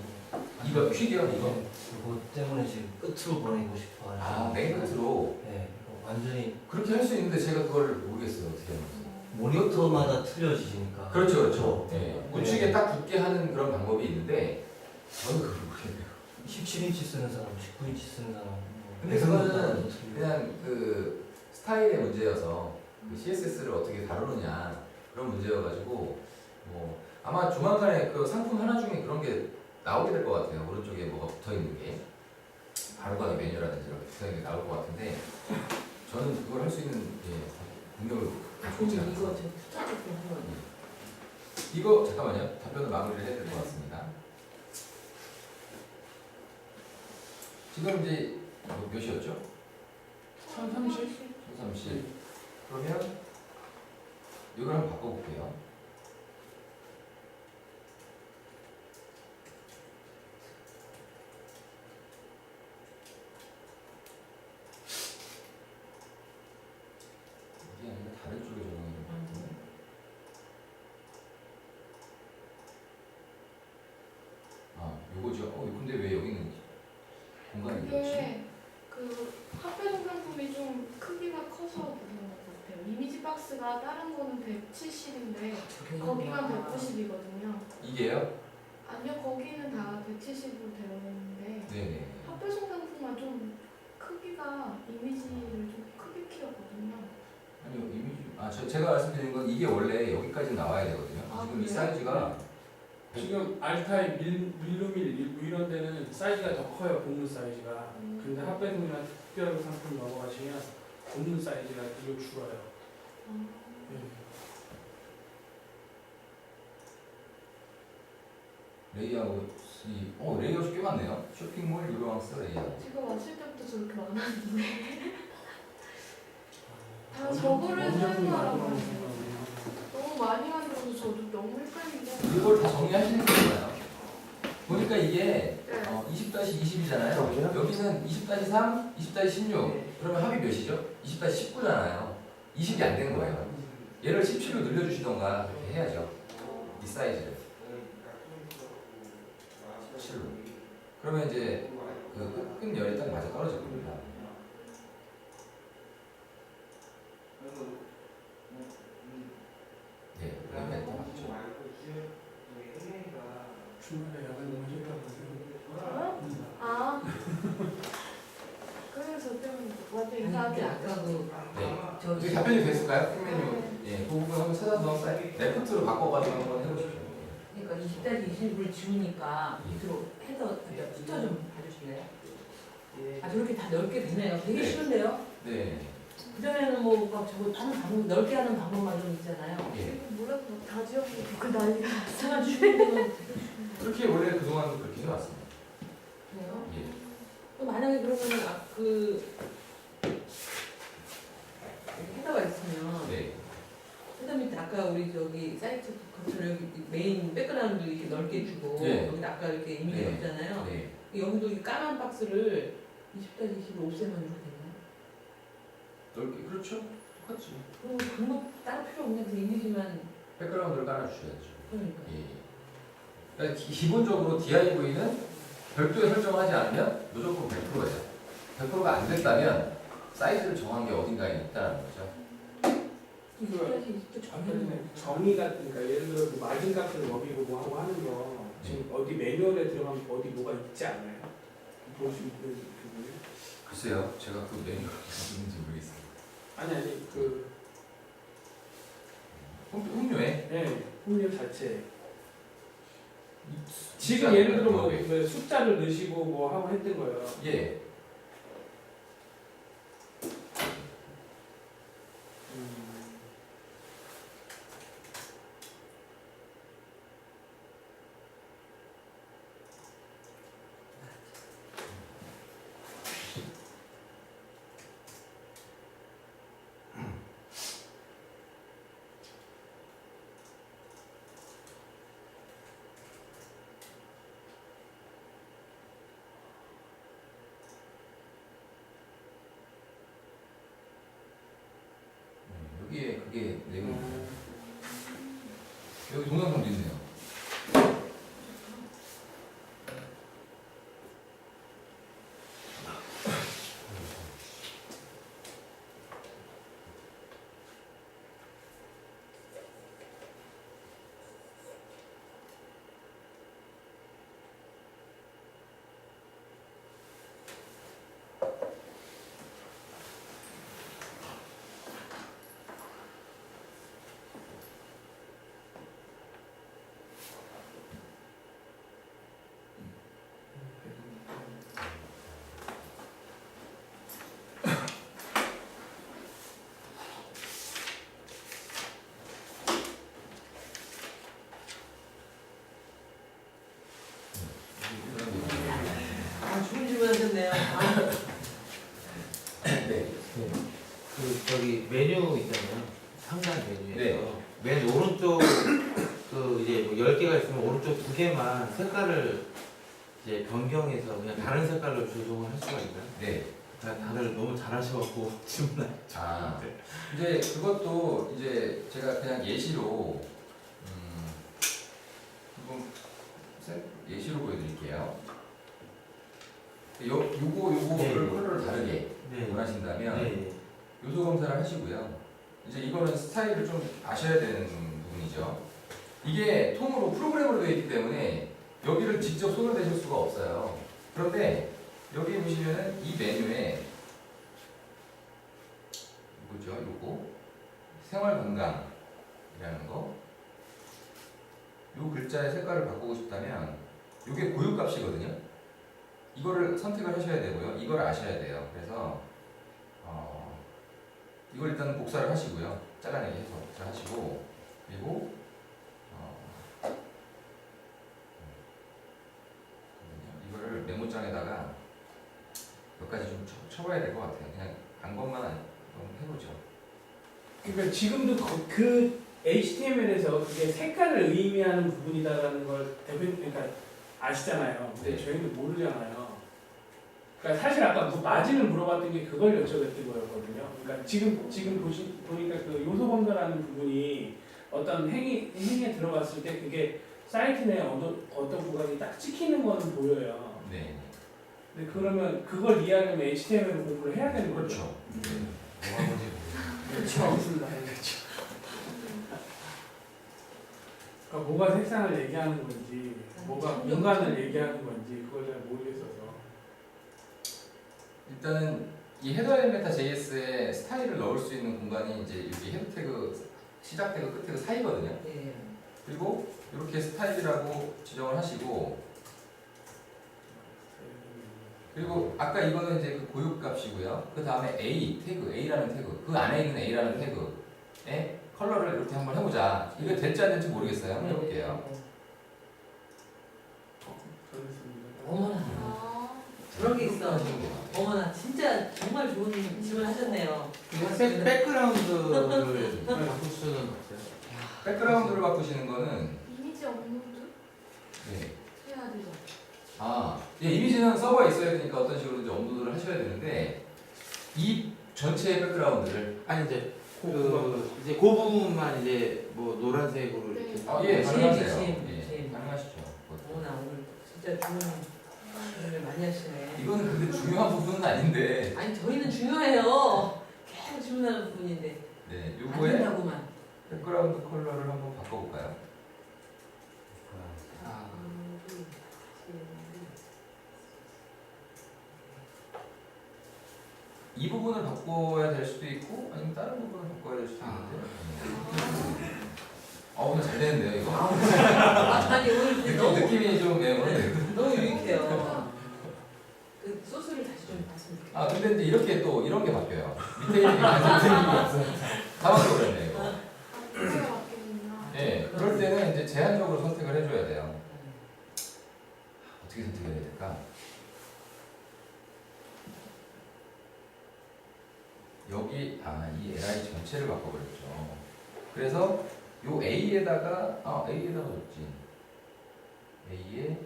이거 퀵이요? 이거? 이거 때문에 지금 끝으로 보내고 싶어. 맨 끝으로 네, 이거 완전히 그렇게 할 수 있는데 제가 그걸 모르겠어요. 어떻게 하는지. 모니터마다 틀려지니까. 그렇죠, 그렇죠. 네. 네. 우측에 딱 붙게 하는 그런 방법이 있는데 저는 그걸 모르겠네요. 17인치 쓰는 사람, 19인치 쓰는 사람. 근데 그거는 그냥 그 스타일의 문제여서 그 CSS를 어떻게 다루느냐 그런 문제여가지고 뭐 아마 조만간에 그 상품 하나 중에 그런 게 나오게 될 것 같아요. 오른쪽에 뭐가 붙어 있는 게 바로가기 메뉴라든지 이렇게 붙어 있는 게 나올 것 같은데 저는 그걸 할 수 있는 능력을 좋지 이거 않아서 저 투자적으로 한번 이거 잠깐만요. 답변을 마무리를 해야 될 것 같습니다. 지금 이제 몇 시였죠? 1030? 1030. 그러면 이걸 한번 바꿔볼게요. 이게 아니라 다른 쪽에 적용이 좀 바꾸네. 요거죠. 근데 왜 여기는 공간이 그렇지? 그게 그 학배송 상품이 좀 크기가 커서 그런 것 같아요. 이미지 박스가 다른 거는 170인데 거기만 190이거든요. 이게요? 아니요, 거기는 다 170으로 되어 있는데 네네. 학배송 상품만 좀 크기가 이미지를 좀 크게 키웠거든요. 아니요, 이미지. 제가 말씀드린 건 이게 원래 여기까지 나와야 되거든요. 아, 지금 이 그래요? 사이즈가 지금 알타입, 밀루밀 이런 데는 사이즈가 더 커요. 본문 사이즈가. 근데 핫배송이나 특별 상품 넘어가시면 본문 사이즈가 뒤로 줄어요. 네. 레이아웃이 레이아웃이 꽤 많네요. 쇼핑몰 유로왕스 레이아웃. 지금 왔을 때부터 저렇게 많았는데 다 어느 저거를 정도 사용하라고 만들어놓은 하네요. 거예요? 너무 많이 만들어서 저도 너무 헷갈리고. 이걸 다 정리하시는 거잖아요. 보니까 이게 네. 20-20이잖아요. 여기는 20-3, 20-16. 그러면 합이 몇이죠? 20-19잖아요. 20이 안 된 거예요. 얘를 17로 늘려주시던가 그렇게 해야죠. 이 사이즈를 17로. 그러면 이제 그 끝열이 딱 맞아 떨어질 겁니다. 네, 여기까지 딱 맞죠. 주말에 야간 너무 싫다고 아. 그래서 저 때문에 완전 아니 이상하게 근데 아까 그 네. 저기 이게 답변이 됐을까요? 메뉴. 예, 그 부분 한번 찾아서 레프트로 바꿔가지고 한번 해보십시오. 그러니까 20-20을 지우니까 밑으로 헤더 숫자 좀 봐주실래요? 아 저렇게 다 넓게 되네요. 되게 네. 쉬운데요? 네. 그전에는 뭐 저거 하는 방법 넓게 하는 방법만 좀 있잖아요. 예. 뭐라고 다 지워보고 그 난리가 났어. 하나 쉬운데면 그렇게 원래 그동안도 그렇게 해왔습니다. 돼요. 예. 또 만약에 그러면 그 헤더가 있으면 네. 헤더 밑에 아까 우리 저기 사이트 것처럼 여기 메인 백그라운드 이렇게 넓게 주고 네. 여기 아까 이렇게 이미지 네. 넣었잖아요. 네. 여기도 이 까만 박스를 20-20을 옵셋만 이렇게 되나요? 넓게 그렇죠. 똑같지. 그럼 방법 따로 필요 없네. 그 이미지만 백그라운드를 깔아주셔야죠. 그러니까. 예. 그러니까 기본적으로 DIV는 별도에 설정하지 않으면 무조건 100%예요. 100%가 안 됐다면 사이즈를 정한 게 어딘가에 있다는 거죠. 정의 같은, 그러니까 예를 들어 그 마진 값을 먹이고 뭐 하고 하는 거 지금 어디 매뉴얼에 들어가면 어디 뭐가 있지 않아요? 볼 수 있는 부분이? 글쎄요, 제가 그 메뉴가 있는지 모르겠어요. 아니 그 음료에 네, 풍류 자체. 지금 예를 들어 뭐 그 숫자를 넣으시고 뭐 하고 했던 거예요. 예, 여기에 그게 내용이 여기 동영상도 있네요. 아, 좋은 질문 하셨네요. 아, 네. 그 저기 메뉴 있잖아요. 상단 메뉴에서 네. 맨 오른쪽 그 이제 뭐 10개가 있으면 오른쪽 2개만 색깔을 이제 변경해서 그냥 다른 색깔로 조정을 할 수가 있나요? 네. 그러니까 다들 너무 잘하셔갖고 질문을 아, 이제 그것도 이제 제가 그냥 예시로 한번 예시로 보여드릴게요. 요거를 네. 컬러를 다르게 네. 원하신다면 네. 요소 검사를 하시고요. 이제 이거는 스타일을 좀 아셔야 되는 부분이죠. 이게 통으로 프로그램으로 되어 있기 때문에 여기를 직접 손을 대실 수가 없어요. 그런데 여기 보시면은 이 메뉴에 이거죠, 요거 생활 건강이라는 거. 요 글자의 색깔을 바꾸고 싶다면 요게 고유 값이거든요. 이거를 선택을 하셔야 되고요. 이걸 아셔야 돼요. 그래서 이걸 일단 복사를 하시고요. 잘라내기 해서 복사하시고 그리고 이거를 메모장에다가 몇 가지 좀 쳐봐야 될 것 같아요. 그냥 방법만 한번 해보죠. 그러니까 지금도 그 HTML에서 그게 색깔을 의미하는 부분이다라는 걸 대표님 그러니까 아시잖아요. 근데 네. 저희는 모르잖아요. 그러니까 사실 아까 마진을 물어봤던 게 그걸 여쭤봤던 거였거든요. 그러니까 지금 보니까 그 요소 검사라는 부분이 어떤 행위에 들어갔을 때 그게 사이트 내에 어떤 구간이 딱 찍히는 거는 보여요. 네. 근데 그러면 그걸 이해하려면 HTML 공부를 해야 되는 거죠. 그렇죠. 뭐 하는지 모르겠어요. 그렇죠. 무슨 말이죠? 그러니까 뭐가 색상을 얘기하는 건지, 뭐가 공간을 얘기하는 건지 그걸 잘 모르겠어서. 일단은 이 헤더 엘메타 JS에 스타일을 넣을 수 있는 공간이 이제 여기 헤드 태그 시작 태그 끝 태그 사이거든요. 네. 그리고 이렇게 스타일이라고 지정을 하시고 그리고 아까 이거는 이제 그 고유 값이고요. 그 다음에 A라는 태그 그 안에 있는 A라는 태그에 컬러를 이렇게 한번 해보자. 이게 될지 안 될지 모르겠어요. 한번 해볼게요. 어머나, 아, 그런 게 있어. 하시는 것 같아요. 어머나, 진짜 정말 좋은 질문 하셨네요. 백그라운드를 바꿀 수는 없어요. 백그라운드를 바꾸시는 거는 이미지 업로드 네. 해야 되죠. 예, 이미지는 서버에 있어야 되니까 어떤 식으로 이제 업로드를 하셔야 되는데 이 전체의 백그라운드를 아니 이제 그 부분만 이제 뭐 노란색으로 이렇게. 네. 예, 심, 가능하세요. 심, 예, 심. 가능하시죠. 어머나, 오늘 진짜 좋은 고민을 많이 하시네. 이거는 근데 중요한 부분은 아닌데. 아니 저희는 중요해요. 계속 질문하는 부분인데 네, 안 요거에 된다고만. 백그라운드 컬러를 한번 바꿔볼까요? 아, 이 부분을 바꿔야 될 수도 있고 아니면 다른 부분을 바꿔야 될 수도 있는데. 오늘 잘 되는데요 이거. 아니 오늘 느낌이 좀 오늘. 너무 유익해요. 그 소스를 다시 좀 봤으면 좋겠어요. 아 근데 이제 이렇게 또 이런 게 바뀌어요. 밑에 있는 게 완전 틀린 게 없어. 다 바꿔버렸네 이거. 그걸 바뀌는구나. 네, 그럴 때는 이제 제한적으로 선택을 해줘야 돼요. 어떻게 선택해야 될까? 여기 이 li 전체를 바꿔버렸죠. 그래서 요 a에다가 a에다가 줬지. a에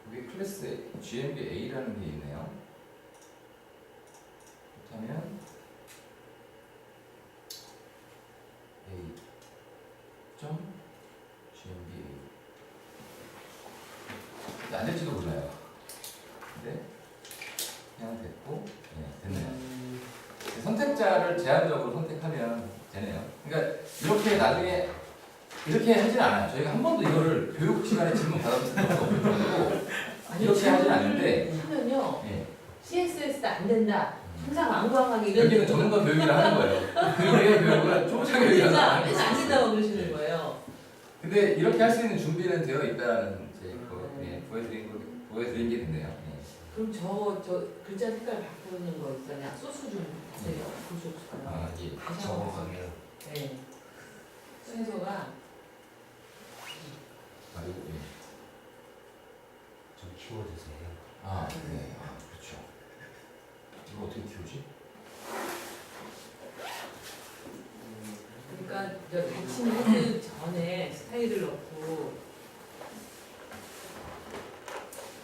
여기 클래스에 GMB A라는 게 있네요. 그렇다면 A 점 GMB A 안 될지도 몰라요. 근데 그냥 됐고, 네, 됐네요. 선택자를 제한적으로 선택하면 되네요. 그러니까 이렇게 나중에 이렇게 하진 않아요. 저희가 한 번도 이거를 교육 시간에 질문 받아본 적도 없고 이렇게 하진 않는데. 하면요. 예. CSS도 안 된다. 항상 완고하게 이런 여기는 전문가 교육을 하는 거예요. 교육은 초보자 교육이라서 진짜 하는 맨날 안 거예요. 된다고 그러시는 거예요. 근데 이렇게 할 수 있는 준비는 되어 있다는 이제 보여드린 게 됐네요. 예. 그럼 저 글자 색깔 바꾸는 거 있잖아요. 소스 좀 주세요. 볼 수 없을까요? 예. 다시 한번. 정확하게 네. 순서가 요거, 예. 좀 키워주세요. 네. 그렇죠. 이거 어떻게 키우지? 그러니까 저 대칭 헤드 전에 스타일을 넣고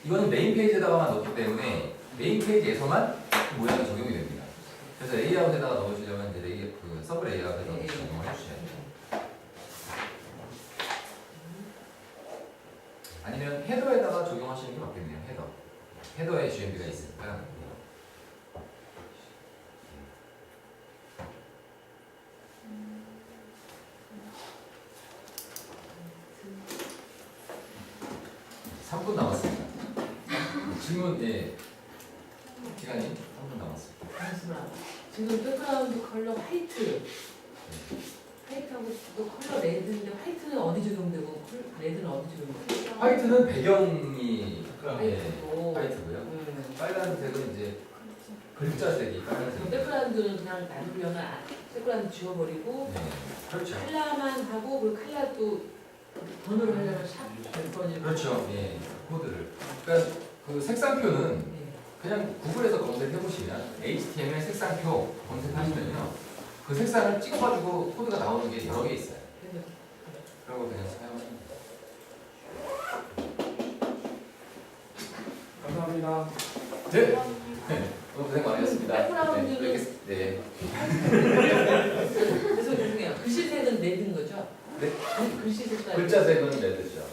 이거는 메인 페이지에다가만 넣기 때문에 메인 페이지에서만 모양이 적용이 됩니다. 그래서 레이아웃에다가 넣으시려면 이제 서브 레이아웃에다 적용을 해주셔야 돼요. 아니면 헤더에다가 적용하시는 게 맞겠네요. 헤더에 GMB가 있으니까. 3분 남았습니다. 질문, 시간이 3분 남았습니다. 잠시만. 지금 백그라운드 컬러 화이트. 화이트하고 또 컬러 레드인데 화이트는 어디 적용되고 레드는 어디 적용되고? 화이트는 배경이 화이트고. 화이트고요. 빨간색은 이제 글자색이 빨간색. 백그라운드는 그냥 놔두려면 백그라운드 지워버리고 네, 그렇죠. 칼라만 하고 그 칼라 또 번호를 하려면 샵 100번을 그렇죠. 예, 코드를. 그러니까 그 색상표는 네. 그냥 구글에서 검색해 보시면 HTML 색상표 검색하시면요, 그 색상을 찍어가지고 코드가 나오는 게 여러 개 있어요. 그런 거 그냥 사용하시면 돼요. 감사합니다. 네, 오늘 고생 많으셨습니다. 백그라운드는 네. 그래서 죄송해요. 글씨색은 레드인 거죠? 네. 글씨 색깔. 글자색은 레드죠.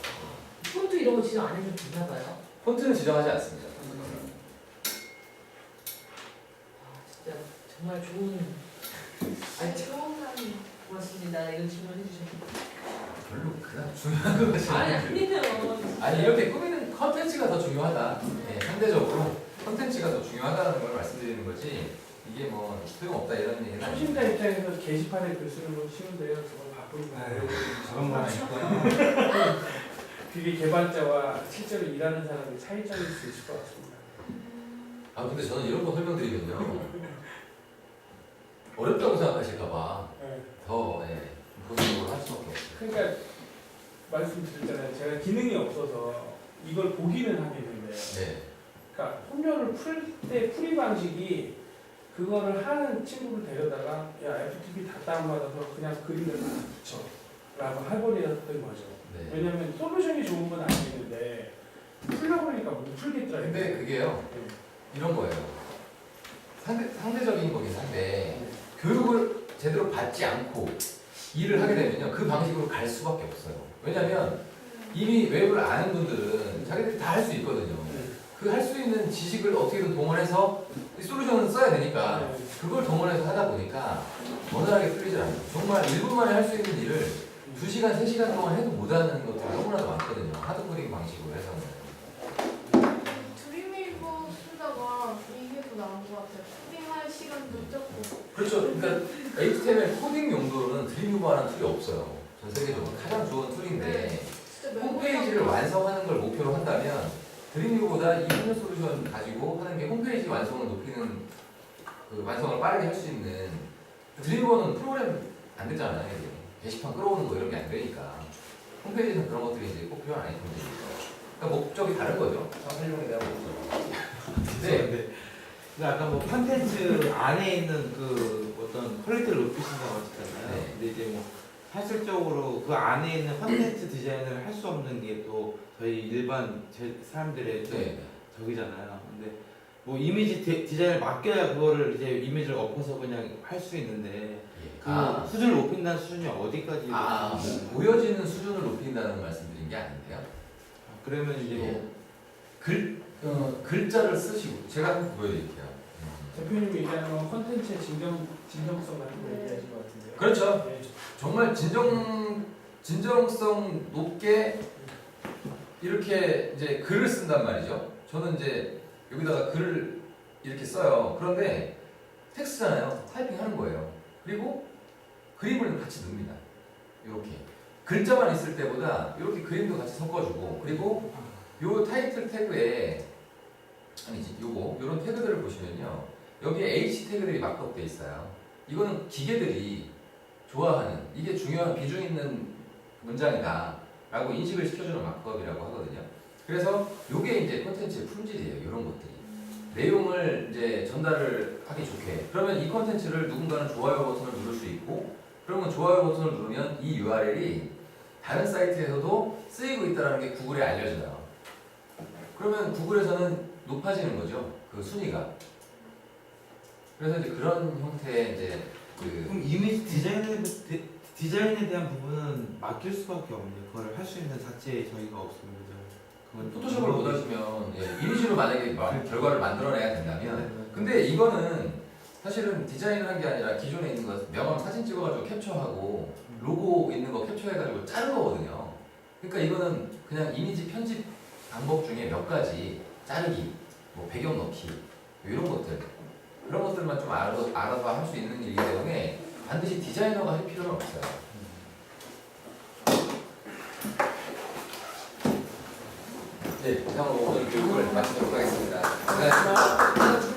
폰트 이런 거 지정 안 해도 되나 봐요. 폰트는 지정하지 않습니다. 진짜 정말 좋은. 처음에 고맙습니다. 이런 질문 해주셔서. 별로 그냥 중요한 것이 아니 아니에요. 아니에요. 아니 이렇게 꾸미는 컨텐츠가 더 중요하다. 네, 상대적으로 컨텐츠가 더 중요하다는 걸 말씀드리는 거지. 이게 뭐 소용없다 이런 얘기는 아니에요. 초심자 입장에서 게시판에 글 쓰는 거 쉬운데요. 저거 바쁜 거예요. 저런 거 아니까. 그게 개발자와 실제로 일하는 사람의 차이점일 수 있을 것 같습니다. 근데 저는 이런 거 설명드리면요, 어렵다고 생각하실까봐 네. 더 보수적으로 할 수밖에 없어요. 그러니까 말씀드렸잖아요. 제가 기능이 없어서 이걸 보기는 하겠는데, 네. 그러니까 혼혈을 풀 때 풀이 방식이 그거를 하는 친구를 데려다가 야 FTP 다 다운받아서 그냥 그림을 다 붙여라고 해버렸던 거죠. 네. 왜냐면 솔루션이 좋은 건 아니겠는데 풀려보니까 못 풀겠더라고요. 근데 그게요, 네. 이런 거예요. 상대적인 거긴 한데 교육을 제대로 받지 않고 일을 하게 되면요 그 방식으로 갈 수밖에 없어요. 왜냐하면 이미 웹을 아는 분들은 자기들이 다 할 수 있거든요. 그 할 수 있는 지식을 어떻게든 동원해서 이 솔루션을 써야 되니까 그걸 동원해서 하다 보니까 원활하게 풀리질 않아요. 정말 1분 만에 할 수 있는 일을 2시간, 3시간 동안 해도 못하는 것들이 너무나도 많거든요. 하드코딩 방식으로 해서는. 드림웨이버 쓰다가 이게 더 나은 것 같아요. 코딩할 시간도 적고. 그렇죠. 그러니까 HTML 코딩 용도로는 드림유버라는 툴이 없어요. 전 세계적으로 가장 좋은 툴인데 진짜 홈페이지를 완성하는 걸 목표로 한다면 드림유보다 이 협력 솔루션 가지고 하는 게 홈페이지 완성을 높이는 그 완성을 빠르게 할 수 있는 드림유버는 프로그램 안 되잖아요. 이게. 게시판 끌어오는 거 이런 게 안 되니까 홈페이지는 그런 것들이 이제 꼭 필요한 아이템들이니까 그러니까 목적이 다른 거죠. 활용에 대한 목적. 네. 근데 아까 뭐 컨텐츠 안에 있는 그 어떤 퀄리티를 높이신다고 하셨잖아요. 네. 근데 이제 뭐 현실적으로 그 안에 있는 컨텐츠 디자인을 할 수 없는 게 또 저희 일반 사람들의 네. 저기잖아요. 근데 뭐 이미지 디자인을 맡겨야 그거를 이제 이미지를 엎어서 그냥 할 수 있는데 그 수준을 높인다는 수준이 어디까지? 보여지는 수준을 높인다는 말씀드린 게 아닌데요. 그러면 이제 뭐 글자를 쓰시고 제가 한번 보여드릴게요. 대표님이 얘기하는 건 컨텐츠의 진정성 같은 거 얘기하신 것 같은데요. 그렇죠. 네. 정말 진정성 높게 이렇게 이제 글을 쓴단 말이죠. 저는 이제 여기다가 글을 이렇게 써요. 그런데 텍스트잖아요. 타이핑하는 거예요. 그리고 그림을 같이 넣습니다. 이렇게 글자만 있을 때보다 이렇게 그림도 같이 섞어주고 그리고 요 타이틀 태그에 아니지 요거 요런 태그들을 보시면요 여기에 H 태그들이 마크업 돼 있어요. 이거는 기계들이 좋아하는 이게 중요한 비중 있는 문장이다 라고 인식을 시켜주는 마크업이라고 하거든요. 그래서 요게 이제 콘텐츠의 품질이에요. 이런 것들이 내용을 이제 전달을 하기 좋게 그러면 이 콘텐츠를 누군가는 좋아요 버튼을 누를 수 있고 그러면 좋아요 버튼을 누르면 이 URL이 다른 사이트에서도 쓰이고 있다는 게 구글에 알려져요. 그러면 구글에서는 높아지는 거죠. 그 순위가. 그래서 이제 그런 형태의 이제 그럼 이미지 디자인에 대한 부분은 맡길 수밖에 없는데 그걸 할 수 있는 자체에 저희가 없으면 그건 포토샵을 못 하시면 이미지로 만약에 결과를 만들어내야 된다면 근데 이거는 사실은 디자인을 한 게 아니라 기존에 있는 거 명함 사진 찍어가지고 캡처하고 로고 있는 거 캡처해가지고 자른 거거든요. 그러니까 이거는 그냥 이미지 편집 방법 중에 몇 가지 자르기, 뭐 배경 넣기 이런 것들 그런 것들만 좀 알아봐 할 수 있는 일이기 때문에 반드시 디자이너가 할 필요는 없어요. 네, 이상으로 오늘 교육을 마치도록 하겠습니다. 네.